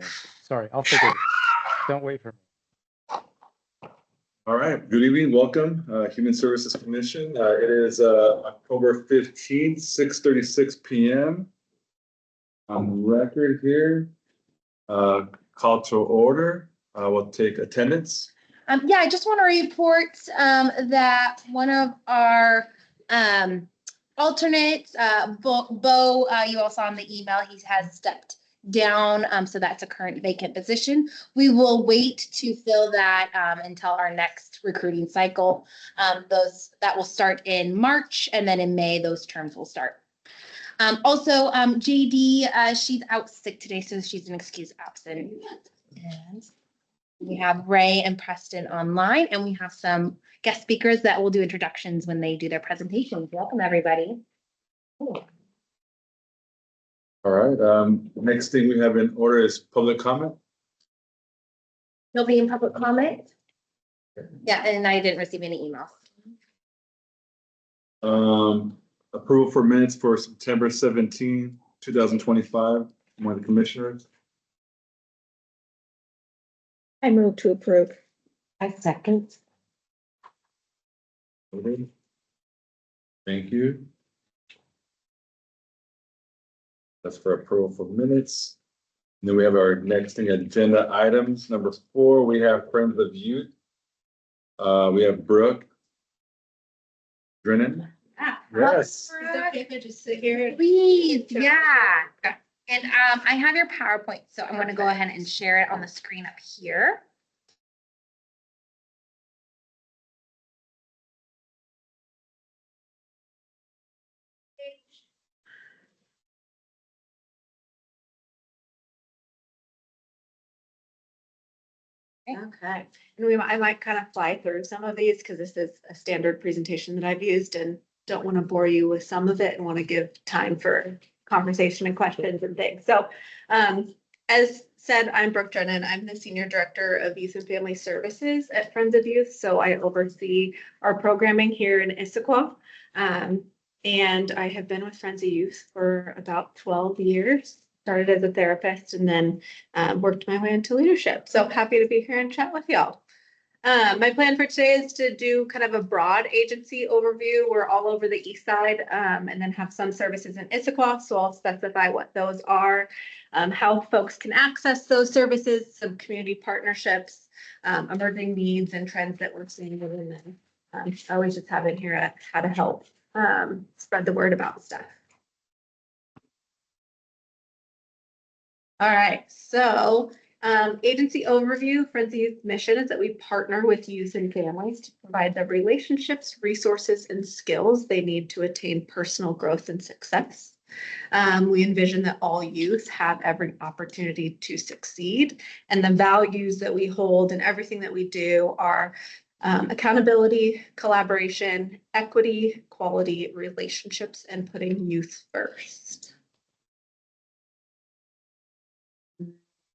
me. Sorry, I'll forget it. Don't wait for me. All right, good evening, welcome, Human Services Commission. It is October 15th, 6:36 p.m. On record here. Call to order. We'll take attendance. Yeah, I just want to report that one of our alternates, Bo, you all saw in the email, he has stepped down, so that's a current vacant position. We will wait to fill that until our next recruiting cycle. That will start in March, and then in May, those terms will start. Also, JD, she's out sick today, so she's an excused absent. And we have Ray and Preston online, and we have some guest speakers that will do introductions when they do their presentations. Welcome, everybody. Cool. All right, next thing we have in order is public comment. Nobody in public comment? Yeah, and I didn't receive any emails. Approval for minutes for September 17, 2025, one of the commissioners. I move to approve. I second. Okay. Thank you. That's for approval for minutes. And then we have our next thing, agenda items. Number 4, we have Friends of Youth. We have Brooke Drennan. Yes. Just sit here. Please, yeah. And I have your PowerPoint, so I'm going to go ahead and share it on the screen up here. Okay, and I might kind of fly through some of these because this is a standard presentation that I've used and don't want to bore you with some of it and want to give time for conversation and questions and things. So as said, I'm Brooke Drennan. I'm the Senior Director of Youth and Family Services at Friends of Youth. So I oversee our programming here in Issaquah. And I have been with Friends of Youth for about 12 years. Started as a therapist and then worked my way into leadership. So happy to be here and chat with y'all. My plan for today is to do kind of a broad agency overview. We're all over the east side and then have some services in Issaquah. So I'll specify what those are, how folks can access those services, some community partnerships, emerging needs and trends that we're seeing. And then I always just have in here how to help spread the word about stuff. All right, so agency overview. Friends of Youth mission is that we partner with youth and families to provide the relationships, resources, and skills they need to attain personal growth and success. We envision that all youth have every opportunity to succeed, and the values that we hold and everything that we do are accountability, collaboration, equity, quality, relationships, and putting youth first.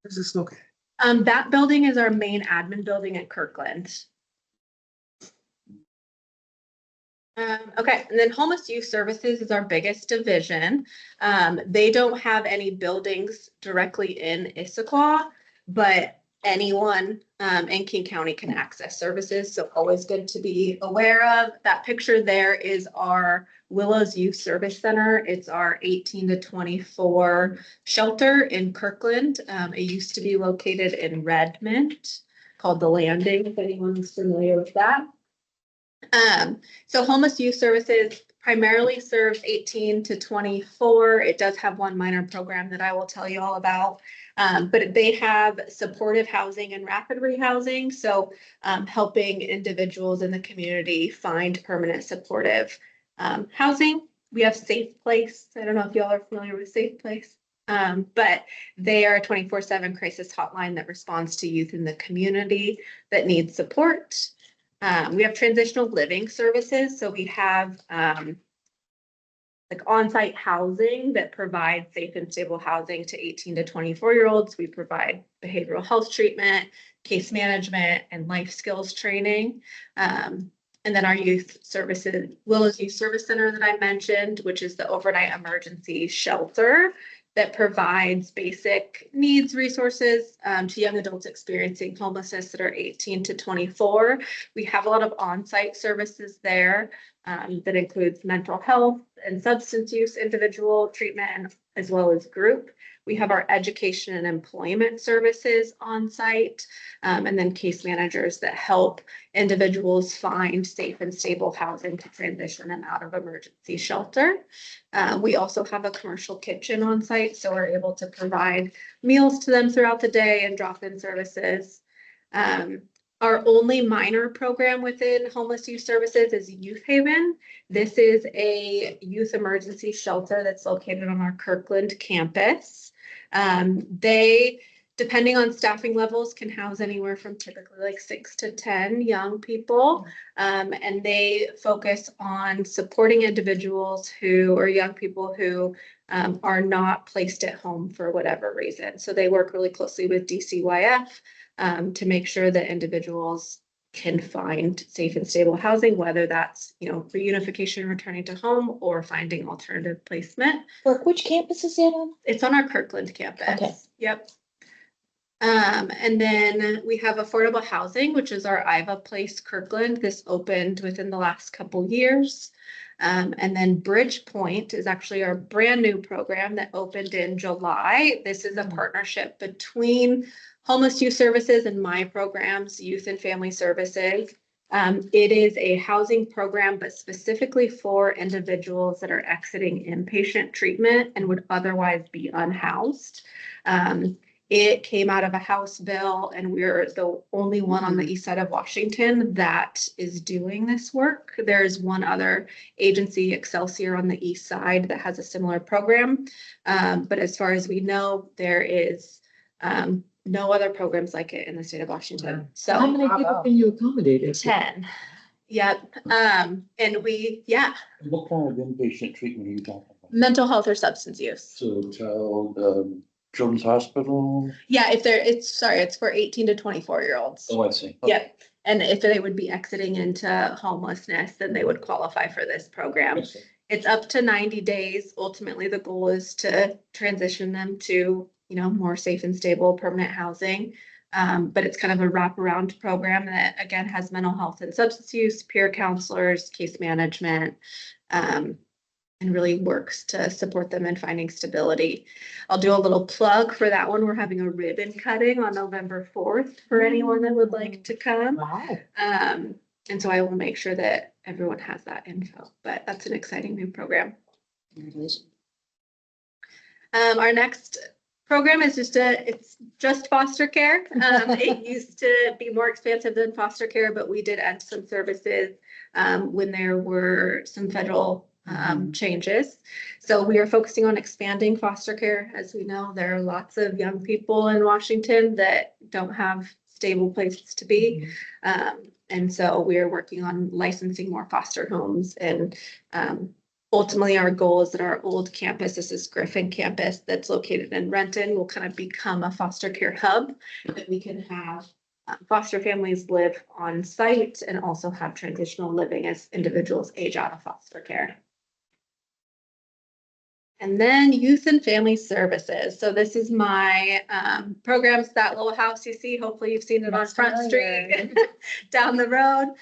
Is this okay? That building is our main admin building at Kirkland. Okay, and then Homeless Youth Services is our biggest division. They don't have any buildings directly in Issaquah, but anyone in King County can access services. So always good to be aware of. That picture there is our Willows Youth Service Center. It's our 18 to 24 shelter in Kirkland. It used to be located in Redmond, called The Landing, if anyone's familiar with that. So Homeless Youth Services primarily serves 18 to 24. It does have one minor program that I will tell you all about. But they have supportive housing and rapid rehousing. So helping individuals in the community find permanent supportive housing. We have Safe Place. I don't know if y'all are familiar with Safe Place, but they are a 24/7 crisis hotline that responds to youth in the community that need support. We have transitional living services. So we have like on-site housing that provides safe and stable housing to 18 to 24-year-olds. We provide behavioral health treatment, case management, and life skills training. And then our youth services, Willows Youth Service Center that I mentioned, which is the overnight emergency shelter. that provides basic needs resources to young adults experiencing homelessness that are 18 to 24. We have a lot of on-site services there that includes mental health and substance use, individual treatment, as well as group. We have our education and employment services on site, and then case managers that help individuals find safe and stable housing to transition them out of emergency shelter. We also have a commercial kitchen on site, so we're able to provide meals to them throughout the day and drop-in services. Our only minor program within homeless youth services is Youth Haven. This is a youth emergency shelter that's located on our Kirkland campus. They, depending on staffing levels, can house anywhere from typically like 6 to 10 young people. And they focus on supporting individuals who, or young people who are not placed at home for whatever reason. So they work really closely with DCYF to make sure that individuals can find safe and stable housing, whether that's, reunification, returning to home, or finding alternative placement. Which campus is it on? It's on our Kirkland campus. Okay. Yep. And then we have affordable housing, which is our IVA Place Kirkland. This opened within the last couple years. And then Bridgepoint is actually our brand new program that opened in July. This is a partnership between Homeless Youth Services and my programs, Youth and Family Services. It is a housing program, but specifically for individuals that are exiting inpatient treatment and would otherwise be unhoused. It came out of a House bill, and we're the only one on the east side of Washington that is doing this work. There's one other agency, Excelsior, on the east side that has a similar program. But as far as we know, there is no other programs like it in the state of Washington. How So many people can you accommodate? 10. Yep. And What kind of inpatient treatment are you talking about? mental health or substance use. So child, children's hospital? Yeah, it's for 18 to 24-year-olds. Oh, I see. Yeah, and if they would be exiting into homelessness, then they would qualify for this program. Okay. It's up to 90 days. Ultimately, the goal is to transition them to, more safe and stable permanent housing. But it's kind of a wraparound program that, again, has mental health and substance use, peer counselors, case management, and really works to support them in finding stability. I'll do a little plug for that one. We're having a ribbon cutting on November 4th for anyone that would like to come. Wow. And so I will make sure that everyone has that info, but that's an exciting new program. Our next program is it's just foster care. It used to be more expansive than foster care, but we did add some services when there were some federal changes. So we are focusing on expanding foster care. As we know, there are lots of young people in Washington that don't have stable places to be. And so we are working on licensing more foster homes. And ultimately, our goal is that our old campus, this is Griffin campus that's located in Renton, will kind of become a foster care hub that we can have foster families live on site and also have transitional living as individuals age out of foster care. And then youth and family services. So this is my programs, that little house you see. Hopefully you've seen it on Front Street down the road.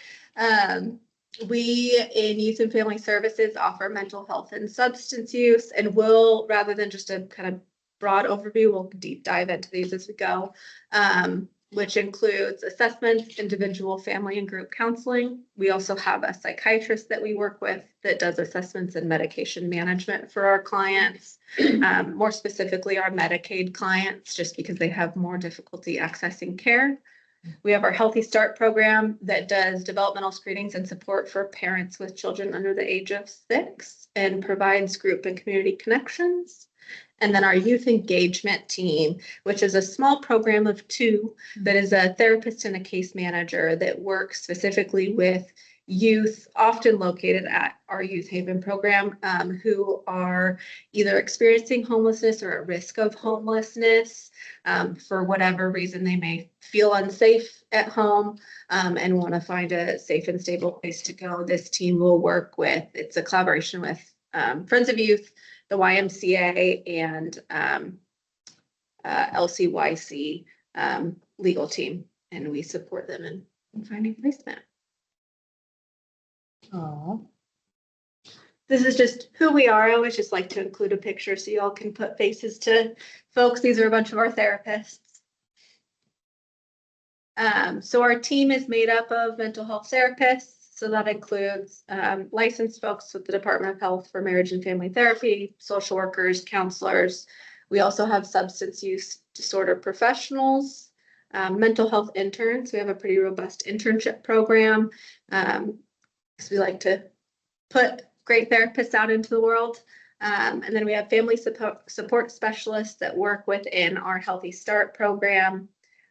We in youth and family services offer mental health and substance use, and we'll, rather than just a kind of broad overview, we'll deep dive into these as we go, which includes assessments, individual, family, and group counseling. We also have a psychiatrist that we work with that does assessments and medication management for our clients, more specifically our Medicaid clients, just because they have more difficulty accessing care. We have our Healthy Start program that does developmental screenings and support for parents with children under the age of 6 and provides group and community connections. And then our youth engagement team, which is a small program of 2 that is a therapist and a case manager that works specifically with youth, often located at our Youth Haven program, who are either experiencing homelessness or at risk of homelessness. For whatever reason, they may feel unsafe at home and want to find a safe and stable place to go. This team will work with, it's a collaboration with Friends of Youth, the YMCA and LCYC legal team, and we support them in finding placement. Oh, This is just who we are. I always just like to include a picture so y'all can put faces to folks. These are a bunch of our therapists. So our team is made up of mental health therapists. So that includes licensed folks with the Department of Health for Marriage and Family Therapy, social workers, counselors. We also have substance use disorder professionals, mental health interns. We have a pretty robust internship program because we like to put great therapists out into the world. And then we have family support specialists that work within our Healthy Start program,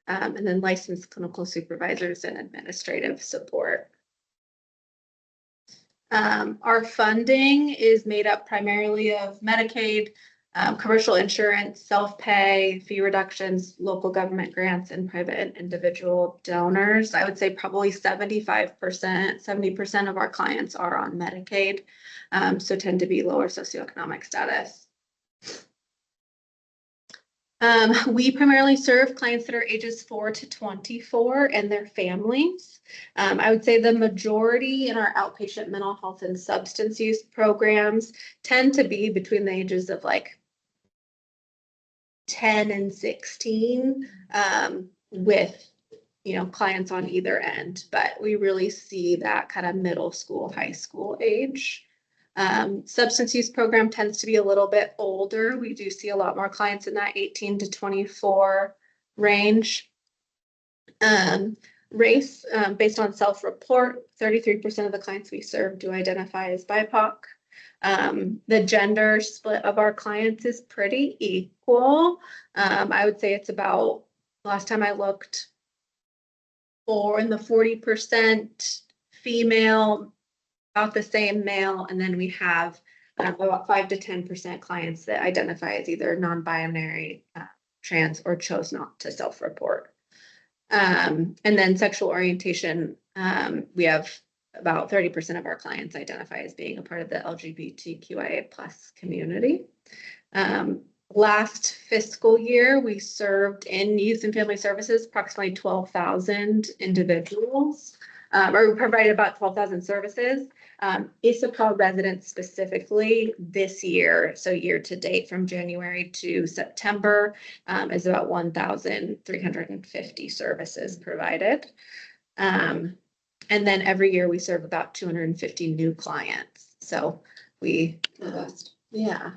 and then licensed clinical supervisors and administrative support. Our funding is made up primarily of Medicaid, commercial insurance, self-pay, fee reductions, local government grants, and private and individual donors. I would say probably 75%, 70% of our clients are on Medicaid, so tend to be lower socioeconomic status. We primarily serve clients that are ages 4 to 24 and their families. I would say the majority in our outpatient mental health and substance use programs tend to be between the ages of like 10 and 16, with, you know, clients on either end, but we really see that kind of middle school, high school age. Substance use program tends to be a little bit older. We do see a lot more clients in that 18 to 24 range. Race, based on self-report, 33% of the clients we serve do identify as BIPOC. The gender split of our clients is pretty equal. I would say it's about, last time I looked, in the 40% female, about the same male, and then we have about 5 to 10% clients that identify as either non-binary, trans, or chose not to self-report. And then sexual orientation, we have about 30% of our clients identify as being a part of the LGBTQIA+ community. Last fiscal year, we served in youth and family services approximately 12,000 individuals, or we provided about 12,000 services. Issaquah residents specifically this year, so year to date from January to September, is about 1,350 services provided. And then every year we serve about 250 new clients. So we, yeah.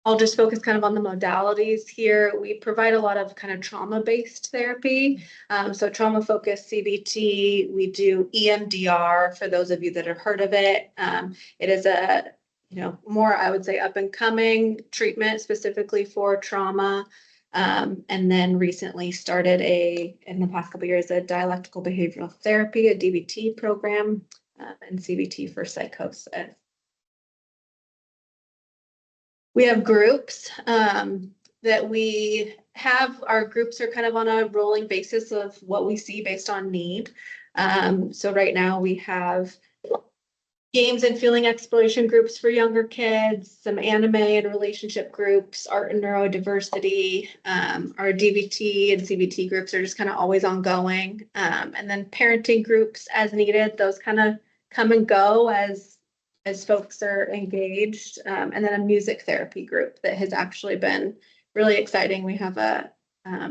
I'll just focus kind of on the modalities here. We provide a lot of kind of trauma-based therapy. So trauma-focused CBT, we do EMDR for those of you that have heard of it. It is a, more, I would say, up and coming treatment specifically for trauma. And then recently started in the past couple of years, a dialectical behavioral therapy, a DBT program, and CBT for psychosis. We have groups that we have. Our groups are kind of on a rolling basis of what we see based on need. So right now we have games and feeling exploration groups for younger kids, some anime and relationship groups, art and neurodiversity. Our DBT and CBT groups are just kind of always ongoing. And then parenting groups as needed. Those kind of come and go as folks are engaged, and then a music therapy group that has actually been really exciting. We have a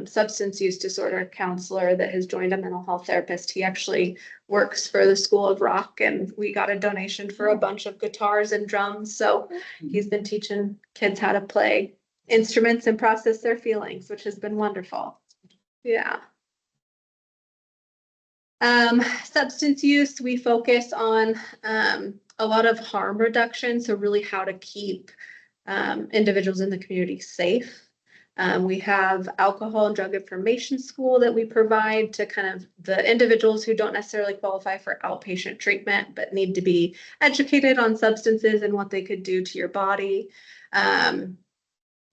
substance use disorder counselor that has joined a mental health therapist. He actually works for the School of Rock, and we got a donation for a bunch of guitars and drums. So he's been teaching kids how to play instruments and process their feelings, which has been wonderful. Yeah. Substance use, we focus on a lot of harm reduction. So really how to keep individuals in the community safe. We have alcohol and drug information school that we provide to kind of the individuals who don't necessarily qualify for outpatient treatment, but need to be educated on substances and what they could do to your body.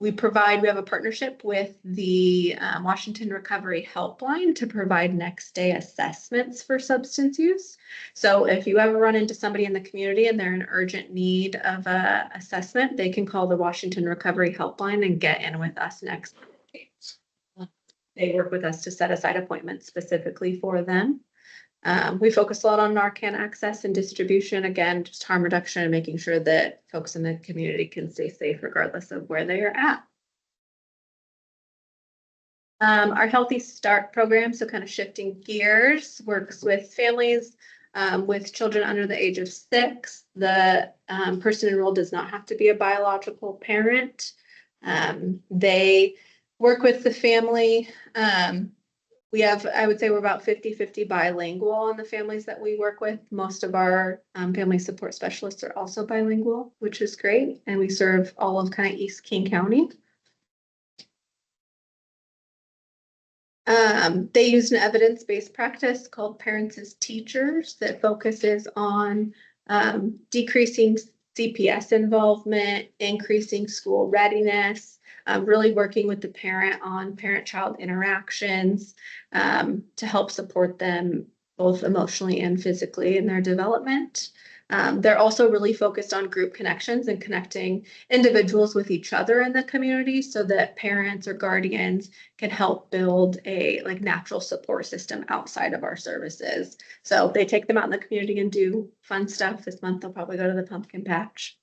We have a partnership with the Washington Recovery Helpline to provide next day assessments for substance use. So if you ever run into somebody in the community and they're in urgent need of a assessment, they can call the Washington Recovery Helpline and get in with us next day. They work with us to set aside appointments specifically for them. We focus a lot on Narcan access and distribution, again, just harm reduction and making sure that folks in the community can stay safe regardless of where they are at. Our Healthy Start program, so kind of shifting gears, works with families with children under the age of 6. The person enrolled does not have to be a biological parent. They work with the family. I would say we're about 50-50 bilingual in the families that we work with. Most of our family support specialists are also bilingual, which is great. And we serve all of kind of East King County. They use an evidence-based practice called Parents as Teachers that focuses on decreasing CPS involvement, increasing school readiness, really working with the parent on parent-child interactions to help support them both emotionally and physically in their development. They're also really focused on group connections and connecting individuals with each other in the community so that parents or guardians can help build a natural support system outside of our services. So they take them out in the community and do fun stuff. This month they'll probably go to the pumpkin patch.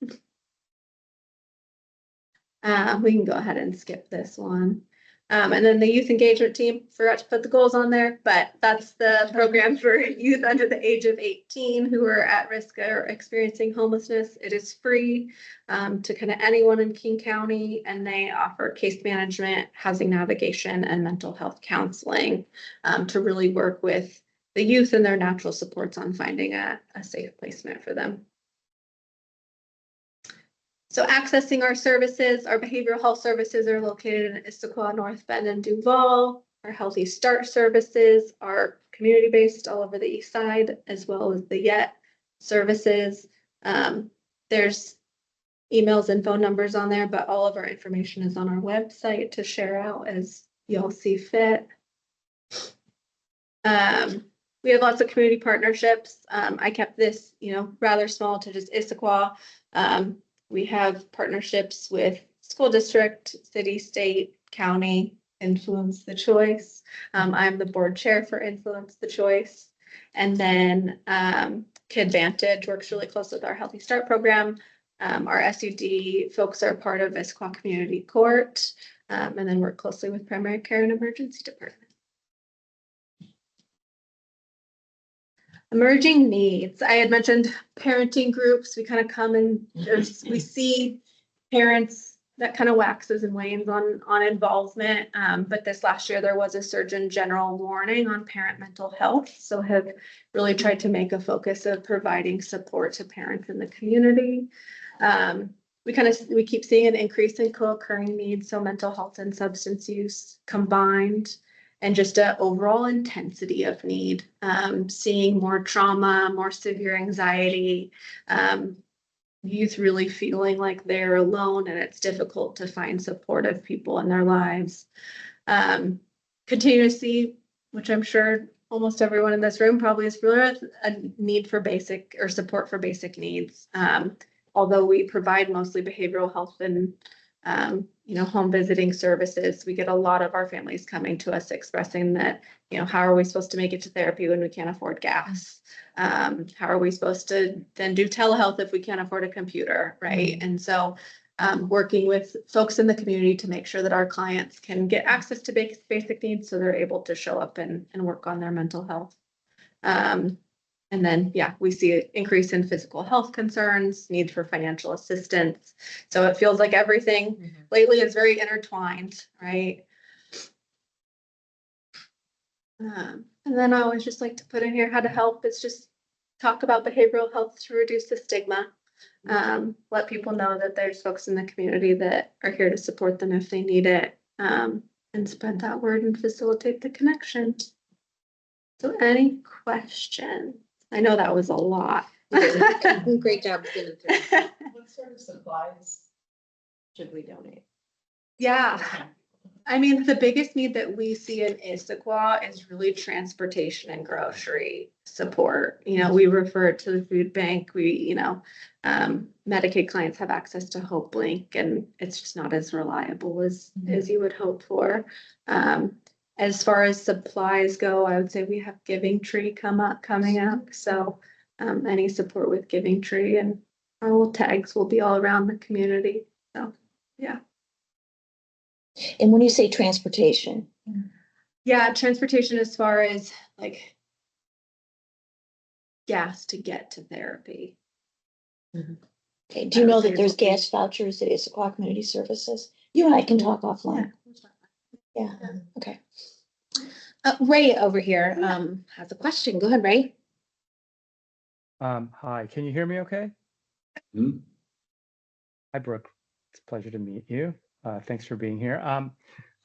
We can go ahead and skip this one. And then the youth engagement team, forgot to put the goals on there, but that's the program for youth under the age of 18 who are at risk or experiencing homelessness. It is free to kind of anyone in King County, and they offer case management, housing navigation, and mental health counseling to really work with the youth and their natural supports on finding a safe placement for them. So accessing our services, our behavioral health services are located in Issaquah, North Bend, and Duval. Our Healthy Start services are community-based all over the east side, as well as the YET services. There's emails and phone numbers on there, but all of our information is on our website to share out as y'all see fit. We have lots of community partnerships. I kept this, rather small to just Issaquah. We have partnerships with school district, city, state, county, Influence the Choice. I'm the board chair for Influence the Choice. And then Kid Vantage works really close with our Healthy Start program. Our SUD folks are part of Issaquah Community Court, and then work closely with primary care and emergency department. Emerging needs. I had mentioned parenting groups. We kind of come and we see parents that kind of waxes and wanes on involvement. But this last year, there was a Surgeon General warning on parent mental health. So have really tried to make a focus of providing support to parents in the community. We keep seeing an increase in co-occurring needs. So mental health and substance use combined. And just an overall intensity of need, seeing more trauma, more severe anxiety, youth really feeling like they're alone and it's difficult to find supportive people in their lives. Continue to see, which I'm sure almost everyone in this room probably is familiar with, a need for basic or support for basic needs. Although we provide mostly behavioral health and home visiting services, we get a lot of our families coming to us expressing that, how are we supposed to make it to therapy when we can't afford gas? How are we supposed to then do telehealth if we can't afford a computer, right? Mm-hmm. And so working with folks in the community to make sure that our clients can get access to basic needs so they're able to show up and work on their mental health. And then, we see an increase in physical health concerns, need for financial assistance. So it feels like everything lately is very intertwined, right? And then I always just like to put in here how to help is just talk about behavioral health to reduce the stigma. Let people know that there's folks in the community that are here to support them if they need it, and spread that word and facilitate the connection. So any questions? I know that was a lot. Great job. What sort of supplies should we donate? Yeah. I mean, the biggest need that we see in Issaquah is really transportation and grocery support. You know, we refer it to the food bank. Medicaid clients have access to Hope Link, and it's just not as reliable as you would hope for. As far as supplies go, I would say we have Giving Tree coming up. So any support with Giving Tree and our little tags will be all around the community. So, yeah. And when you say transportation, Yeah, transportation as far as like gas to get to therapy. okay, do you know that there's gas vouchers at Issaquah Community Services? You and I can talk offline. Yeah, okay. Ray over here has a question. Go ahead, Ray. Hi, can you hear me okay? Hmm? Hi, Brooke. It's a pleasure to meet you. Thanks for being here.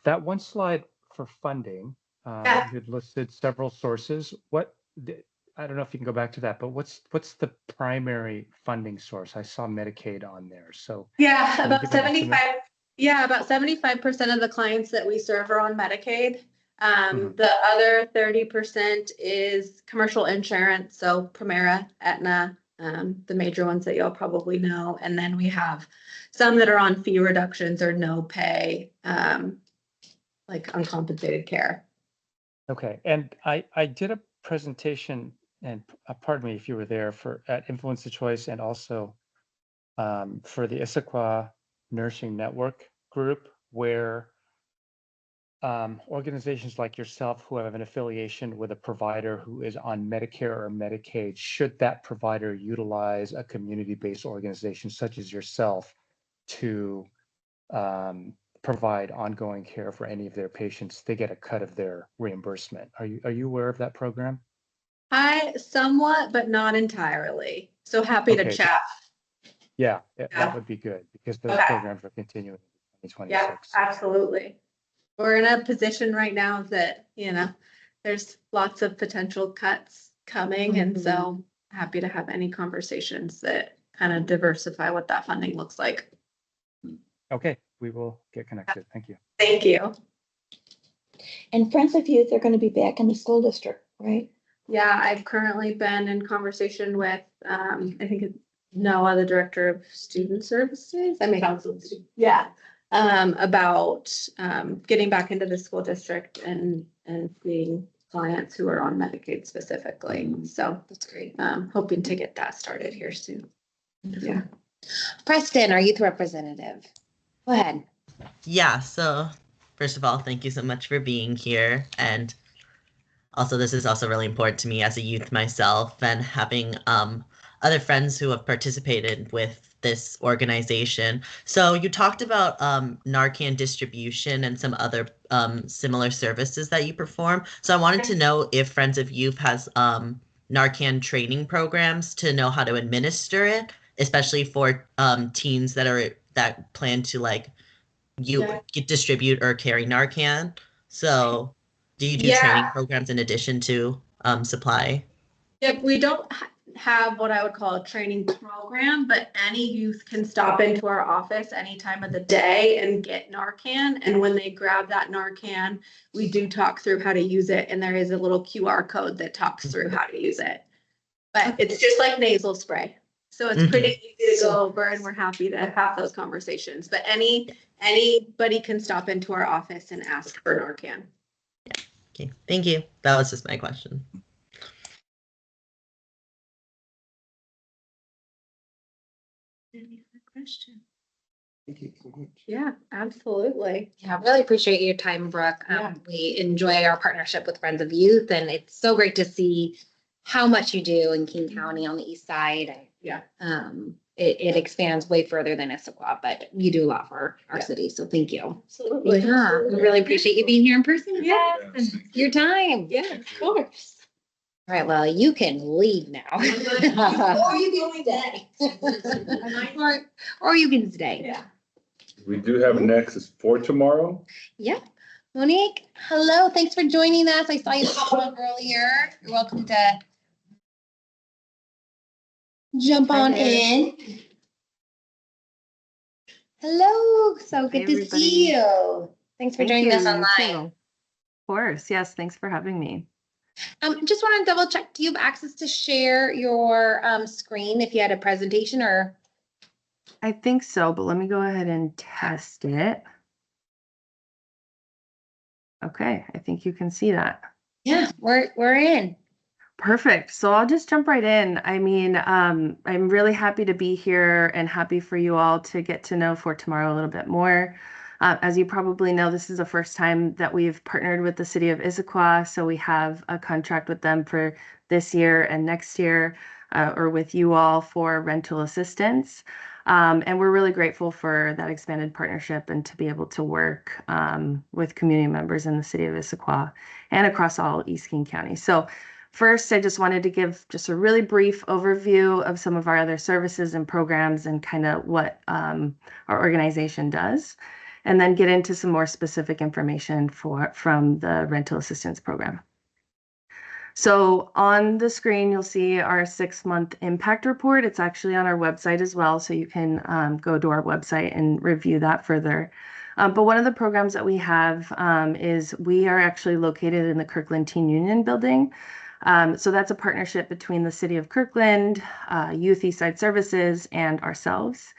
That one slide for funding, Yeah. you had listed several sources. I don't know if you can go back to that, but what's the primary funding source? I saw Medicaid on there. So Yeah, can you about give an estimate? 75. Yeah, about 75% of the clients that we serve are on Medicaid. Mhm. The other 30% is commercial insurance, so Premera, Aetna, the major ones that y'all probably know. And then we have some that are on fee reductions or no pay, like uncompensated care. Okay, and I did a presentation, and pardon me if you were there, at Influence the Choice, and also for the Issaquah Nursing Network group, where organizations like yourself who have an affiliation with a provider who is on Medicare or Medicaid, should that provider utilize a community-based organization such as yourself to provide ongoing care for any of their patients, they get a cut of their reimbursement. Are you aware of that program? I somewhat, but not entirely. So happy to Okay. chat. Yeah, Yeah. that would be good because those Okay. programs are continuing in Yeah, 2026. absolutely. We're in a position right now that, there's lots of potential cuts coming. And so happy to have any conversations that kind of diversify what that funding looks like. Okay, we will get connected. Thank you. Thank you. And Friends of Youth are going to be back in the school district, right? Yeah, I've currently been in conversation with, I think it's Noah, the Director of Student Services. Yeah. About getting back into the school district and seeing clients who are on Medicaid specifically. So That's great. hoping to get that started here soon. Yeah. Preston, our youth representative. Go ahead. Yeah, so first of all, thank you so much for being here. And also, this is also really important to me as a youth myself and having other friends who have participated with this organization. So you talked about Narcan distribution and some other similar services that you perform. So I wanted to know if Friends of Youth has Narcan training programs to know how to administer it, especially for teens that plan to distribute or carry Narcan. So do you do training programs in addition to supply? Yep, we don't have what I would call a training program, but any youth can stop into our office any time of the day and get Narcan. And when they grab that Narcan, we do talk through how to use it. And there is a little QR code that talks through how to use it. But it's just like nasal spray. So it's pretty easy to go over, and we're happy to have those conversations. But anybody can stop into our office and ask for Narcan. Okay, thank you. That was just my question. Any other question? Thank you so much. Yeah, absolutely. Yeah, really appreciate your time, Brooke. Yeah. We enjoy our partnership with Friends of Youth, and it's so great to see how much you do in King County on the east side. And Yeah. it expands way further than Issaquah, but you do a lot for our city. So thank you. Absolutely. Yeah, we really appreciate you being here in person with Yeah. us and your time. Yeah, of course. All right, well, you can leave now. Or you can stay. Or you can stay. Yeah. We do have next is for tomorrow. Yeah. Monique, hello. Thanks for joining us. I saw you pop on earlier. You're welcome to jump on in. Hello, so Hey, good to see you. Thanks for Thank joining you. us You online. too. Of course. Yes. Thanks for having me. Just want to double check, do you have access to share your screen if you had a presentation or? I think so, but let me go ahead and test it. Okay. I think you can see that. Yeah, we're in. Perfect. So I'll just jump right in. I mean, I'm really happy to be here and happy for you all to get to know For Tomorrow a little bit more. As you probably know, this is the first time that we've partnered with the city of Issaquah. So we have a contract with them for this year and next year, or with you all for rental assistance. And we're really grateful for that expanded partnership and to be able to work with community members in the city of Issaquah and across all East King County. So first, I just wanted to give just a really brief overview of some of our other services and programs and kind of what our organization does, and then get into some more specific information from the rental assistance program. So on the screen, you'll see our 6-month impact report. It's actually on our website as well, so you can go to our website and review that further. But one of the programs that we have is we are actually located in the Kirkland Teen Union building. So that's a partnership between the City of Kirkland, Youth Eastside Services, and ourselves.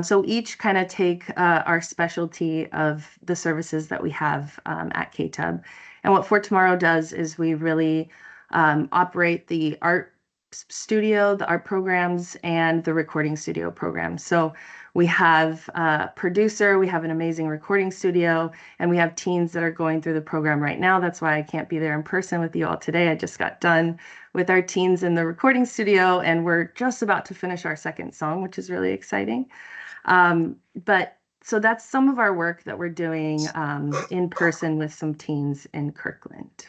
So each kind of take our specialty of the services that we have at KTUB. And what For Tomorrow does is we really operate the art studio, the art programs, and the recording studio program. So we have a producer, we have an amazing recording studio, and we have teens that are going through the program right now. That's why I can't be there in person with you all today. I just got done with our teens in the recording studio, and we're just about to finish our second song, which is really exciting. So that's some of our work that we're doing in person with some teens in Kirkland.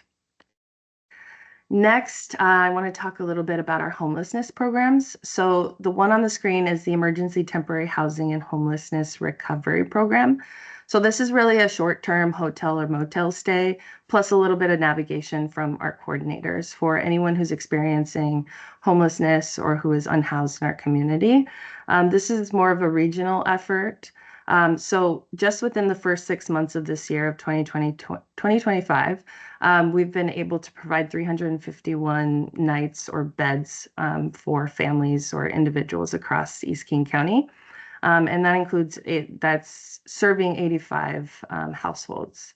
Next, I want to talk a little bit about our homelessness programs. So the one on the screen is the Emergency Temporary Housing and Homelessness Recovery Program. So this is really a short-term hotel or motel stay, plus a little bit of navigation from our coordinators for anyone who's experiencing homelessness or who is unhoused in our community. This is more of a regional effort. So just within the first 6 months of this year of 2025, we've been able to provide 351 nights or beds for families or individuals across East King County. And that includes that's serving 85 households.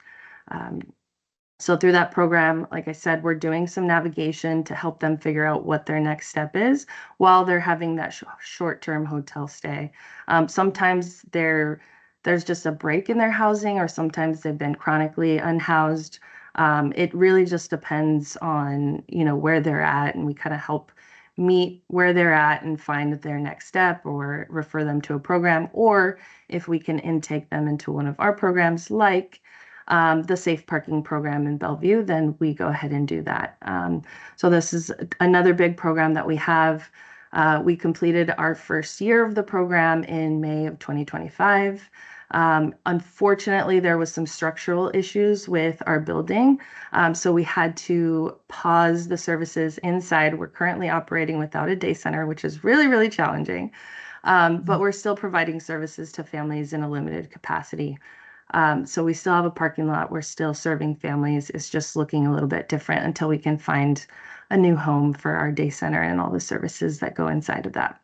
So through that program, like I said, we're doing some navigation to help them figure out what their next step is while they're having that short-term hotel stay. Sometimes there's just a break in their housing, or sometimes they've been chronically unhoused. It really just depends on, where they're at, and we kind of help meet where they're at and find their next step or refer them to a program, or if we can intake them into one of our programs like the Safe Parking Program in Bellevue, then we go ahead and do that. So this is another big program that we have. We completed our first year of the program in May of 2025. Unfortunately, there was some structural issues with our building, so we had to pause the services inside. We're currently operating without a day center, which is really, really challenging, but we're still providing services to families in a limited capacity. So we still have a parking lot. We're still serving families. It's just looking a little bit different until we can find a new home for our day center and all the services that go inside of that.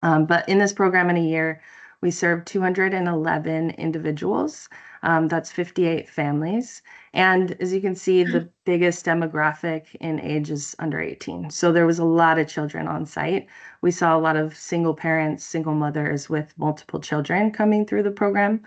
But in this program in a year, we served 211 individuals. That's 58 families. And as you can see, the biggest demographic in age is under 18. So there was a lot of children on site. We saw a lot of single parents, single mothers with multiple children coming through the program.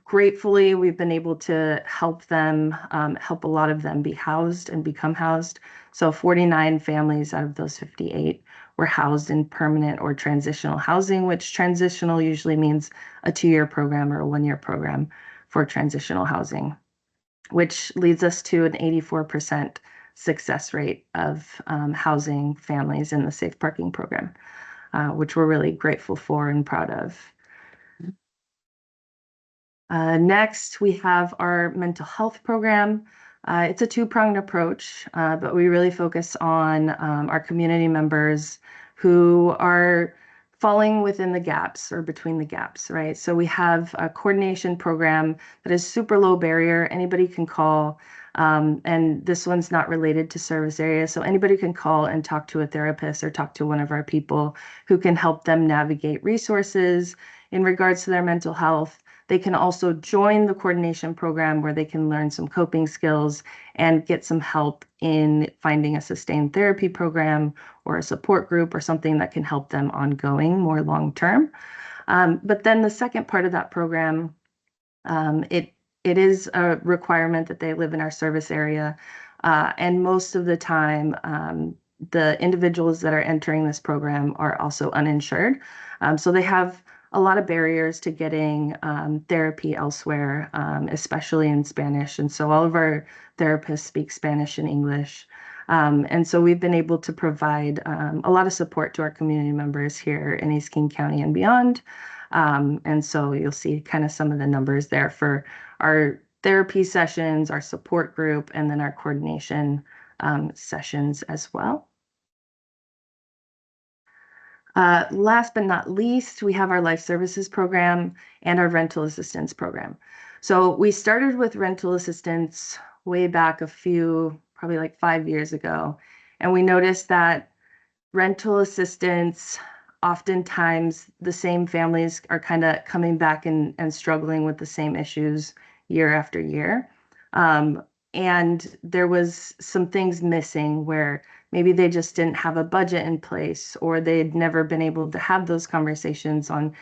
Gratefully, we've been able to help them, help a lot of them be housed and become housed. So 49 families out of those 58 were housed in permanent or transitional housing, which transitional usually means a 2-year program or a 1-year program for transitional housing, which leads us to an 84% success rate of housing families in the Safe Parking Program, which we're really grateful for and proud of. Next, we have our mental health program. It's a 2-pronged approach, but we really focus on our community members who are falling within the gaps or between the gaps, right? So we have a coordination program that is super low barrier. Anybody can call, and this one's not related to service area. So anybody can call and talk to a therapist or talk to one of our people who can help them navigate resources in regards to their mental health. They can also join the coordination program where they can learn some coping skills and get some help in finding a sustained therapy program or a support group or something that can help them ongoing more long term. But then the second part of that program, it is a requirement that they live in our service area. And most of the time, the individuals that are entering this program are also uninsured. So they have a lot of barriers to getting therapy elsewhere, especially in Spanish. And so all of our therapists speak Spanish and English. And so we've been able to provide a lot of support to our community members here in East King County and beyond. And so you'll see kind of some of the numbers there for our therapy sessions, our support group, and then our coordination sessions as well. Last but not least, we have our life services program and our rental assistance program. So we started with rental assistance way back probably like 5 years ago. And we noticed that rental assistance, oftentimes the same families are kind of coming back and struggling with the same issues year after year. And there was some things missing where maybe they just didn't have a budget in place, or they'd never been able to have those conversations on,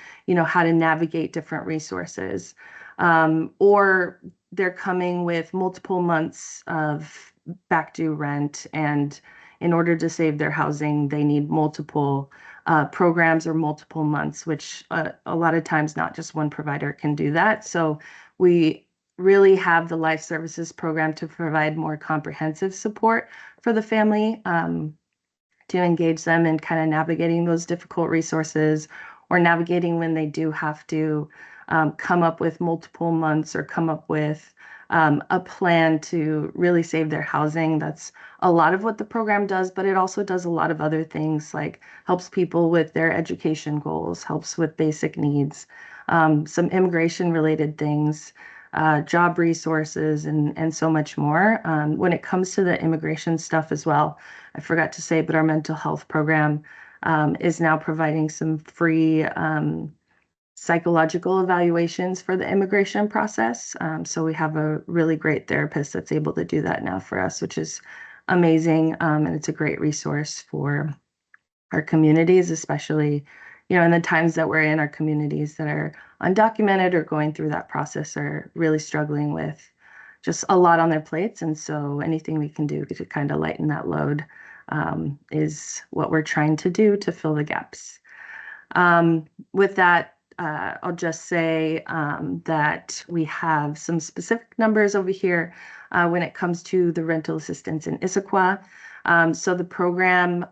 how to navigate different resources. Or they're coming with multiple months of back due rent, and in order to save their housing, they need multiple programs or multiple months, which a lot of times not just one provider can do that. So we really have the life services program to provide more comprehensive support for the family, to engage them in kind of navigating those difficult resources, or navigating when they do have to come up with multiple months or come up with a plan to really save their housing. That's a lot of what the program does, but it also does a lot of other things, like helps people with their education goals, helps with basic needs, some immigration related things, job resources, and so much more. When it comes to the immigration stuff as well, I forgot to say, but our mental health program is now providing some free psychological evaluations for the immigration process. So we have a really great therapist that's able to do that now for us, which is amazing. And it's a great resource for our communities, especially, in the times that we're in. Our communities that are undocumented or going through that process are really struggling with just a lot on their plates. And so anything we can do to kind of lighten that load is what we're trying to do to fill the gaps. With that, I'll just say that we have some specific numbers over here when it comes to the rental assistance in Issaquah. So the program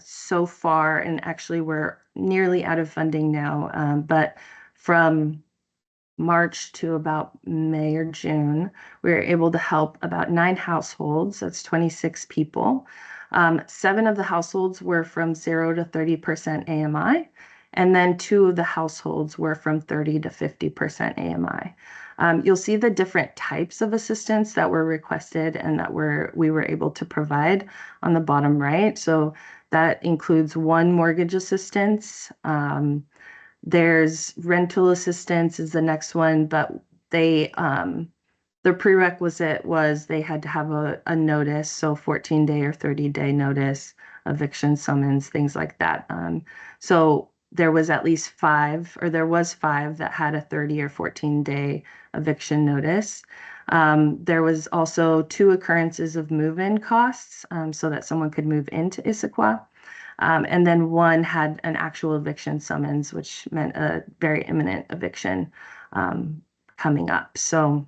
so far, and actually we're nearly out of funding now, but from March to about May or June, we were able to help about 9 households. That's 26 people. 7 of the households were from 0 to 30% AMI. And then 2 of the households were from 30 to 50% AMI. You'll see the different types of assistance that were requested and that we were able to provide on the bottom right. So that includes 1 mortgage assistance. There's rental assistance is the next one, but the prerequisite was they had to have a notice, so 14-day or 30-day notice, eviction summons, things like that. So there was at least 5, or there was 5 that had a 30 or 14-day eviction notice. There was also 2 occurrences of move-in costs, so that someone could move into Issaquah. And then 1 had an actual eviction summons, which meant a very imminent eviction coming up. So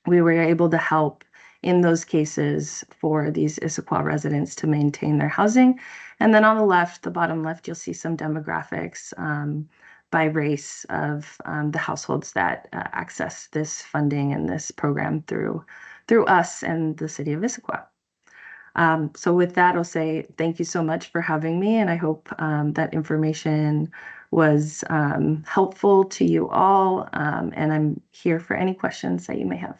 we were able to help in those cases for these Issaquah residents to maintain their housing. And then on the left, the bottom left, you'll see some demographics by race of the households that access this funding and this program through us and the city of Issaquah. So with that, I'll say thank you so much for having me, and I hope that information was helpful to you all, and I'm here for any questions that you may have.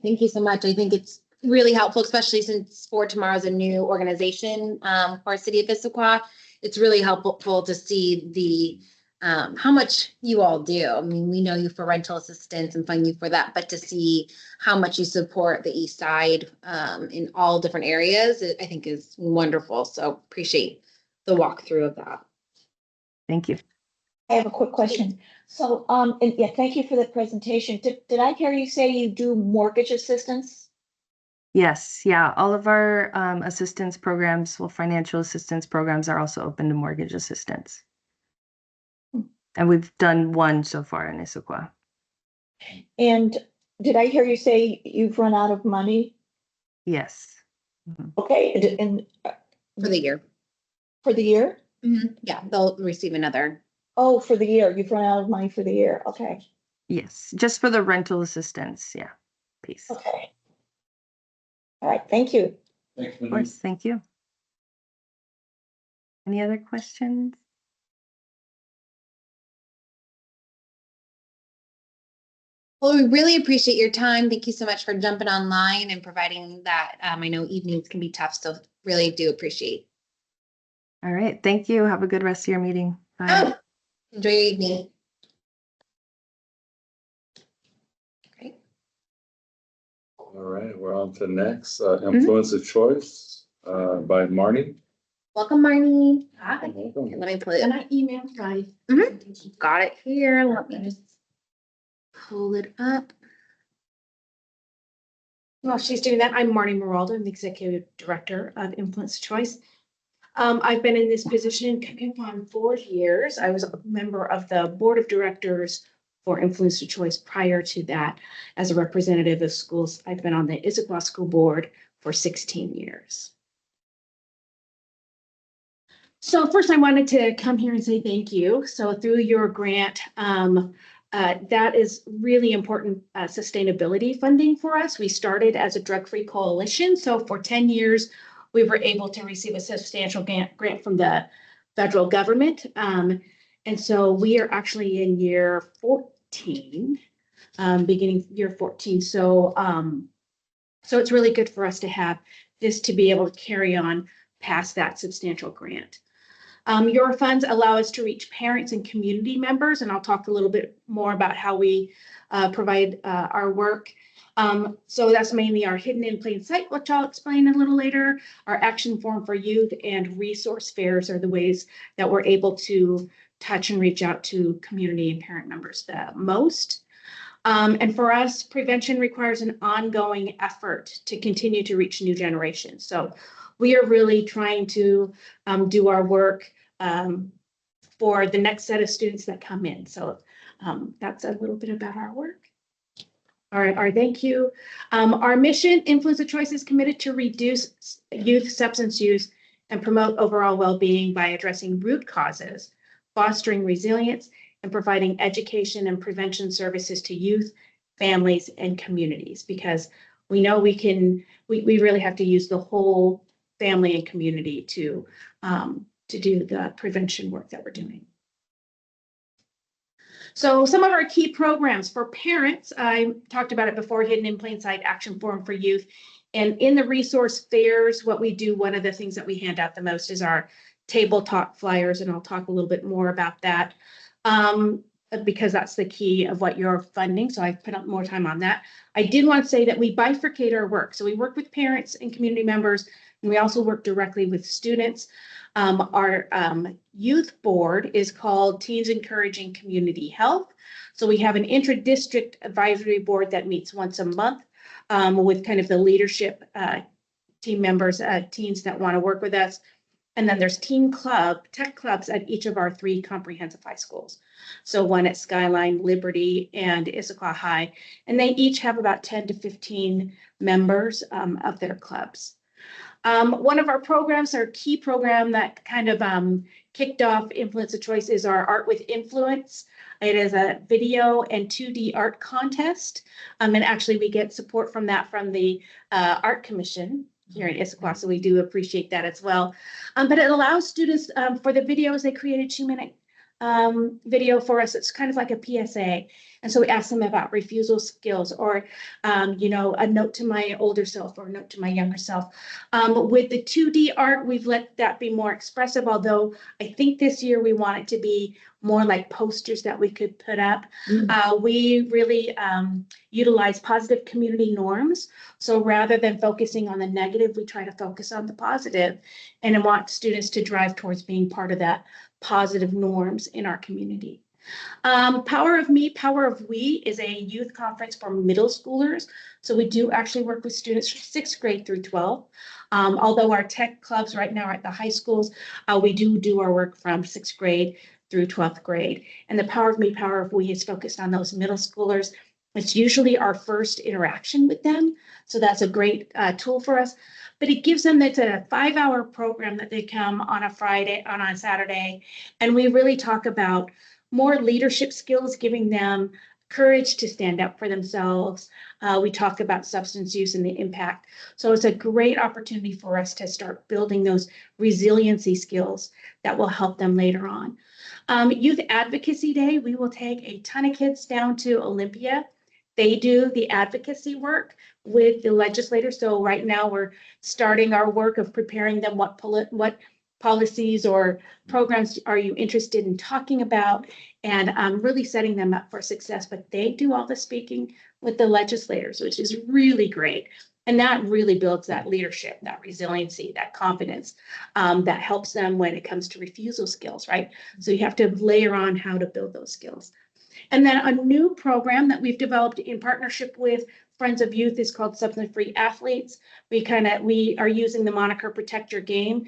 Thank you so much. I think it's really helpful, especially since For Tomorrow is a new organization for our city of Issaquah. It's really helpful to see the how much you all do. I mean, we know you for rental assistance and fund you for that, but to see how much you support the East Side in all different areas, I think is wonderful. So appreciate the walkthrough of that. Thank you. I have a quick question. So, and yeah, thank you for the presentation. Did I hear you say you do mortgage assistance? Yes, yeah, all of our assistance programs, well, financial assistance programs are also open to mortgage assistance. And we've done one so far in Issaquah. And did I hear you say you've run out of money? Yes. Mhm. Okay, and For the year. for the year? Yeah, they'll receive another. Oh, for the year, you've run out of money for the year. Okay, Yes, just for the rental assistance, yeah, piece. okay. All right, thank you. Thanks, Of course, thank you. Any other questions? Well, we really appreciate your time. Thank you so much for jumping online and providing that. I know evenings can be tough, so really do appreciate. All right, thank you. Have a good rest of your meeting. Bye. Oh, enjoy your evening. Great. All right, we're on to next, influence of choice, by Marnie. Welcome, Marnie. Hi. Welcome. Let me put it. And I emailed my Got it here. Let me just pull it up. While she's doing that, I'm Marnie Meraldo. I'm the Executive Director of Influence Choice. I've been in this position coming on 4 years. I was a member of the Board of Directors for Influence Choice prior to that. As a representative of schools, I've been on the Issaquah School Board for 16 years. So first I wanted to come here and say thank you. So through your grant, that is really important sustainability funding for us. We started as a drug-free coalition. So for 10 years, we were able to receive a substantial grant from the federal government. And so we are actually in year 14, beginning year 14. So it's really good for us to have this to be able to carry on past that substantial grant. Your funds allow us to reach parents and community members, and I'll talk a little bit more about how we provide our work. So that's mainly our hidden in plain sight, which I'll explain a little later. Our action forum for youth and resource fairs are the ways that we're able to touch and reach out to community and parent members the most. And for us, prevention requires an ongoing effort to continue to reach new generations. So we are really trying to do our work for the next set of students that come in. So that's a little bit about our work. All right, our thank you. Our mission, Influence of Choice, is committed to reduce youth substance use and promote overall well-being by addressing root causes, fostering resilience, and providing education and prevention services to youth, families, and communities. Because we know we really have to use the whole family and community to do the prevention work that we're doing. So some of our key programs for parents, I talked about it before, Hidden in Plain Sight, Action Forum for Youth. And in the resource fairs, what we do, one of the things that we hand out the most is our table talk flyers, and I'll talk a little bit more about that because that's the key of what you're funding. So I've put up more time on that. I did want to say that we bifurcate our work. So we work with parents and community members, and we also work directly with students. Our youth board is called Teens Encouraging Community Health. So we have an intra-district advisory board that meets once a month with kind of the leadership team members, teens that want to work with us. And then there's tech clubs at each of our 3 comprehensive high schools. So one at Skyline, Liberty, and Issaquah High. And they each have about 10 to 15 members of their clubs. One of our programs, our key program that kind of kicked off Influence of Choice, is our Art with Influence. It is a video and 2D art contest. And actually we get support from that from the Art Commission here in Issaquah, so we do appreciate that as well. But it allows students, for the videos, they create a 2-minute video for us. It's kind of like a PSA. And so we ask them about refusal skills or, a note to my older self or a note to my younger self. With the 2D art, we've let that be more expressive, although I think this year we want it to be more like posters that we could put up. We really utilize positive community norms. So rather than focusing on the negative, we try to focus on the positive and want students to drive towards being part of that positive norms in our community. Power of Me, Power of We is a youth conference for middle schoolers. So we do actually work with students from 6th grade through 12th. Although our tech clubs right now are at the high schools, we do our work from 6th grade through 12th grade. And the Power of Me, Power of We is focused on those middle schoolers. It's usually our first interaction with them. So that's a great tool for us. But it gives them, it's a 5-hour program that they come on a Friday, on a Saturday. And we really talk about more leadership skills, giving them courage to stand up for themselves. We talk about substance use and the impact. So it's a great opportunity for us to start building those resiliency skills that will help them later on. Youth Advocacy Day, we will take a ton of kids down to Olympia. They do the advocacy work with the legislators. So right now we're starting our work of preparing them what policies or programs are you interested in talking about, and really setting them up for success. But they do all the speaking with the legislators, which is really great. And that really builds that leadership, that resiliency, that confidence that helps them when it comes to refusal skills, right? So you have to layer on how to build those skills. And then a new program that we've developed in partnership with Friends of Youth is called Substance Free Athletes. We are using the moniker Protect Your Game.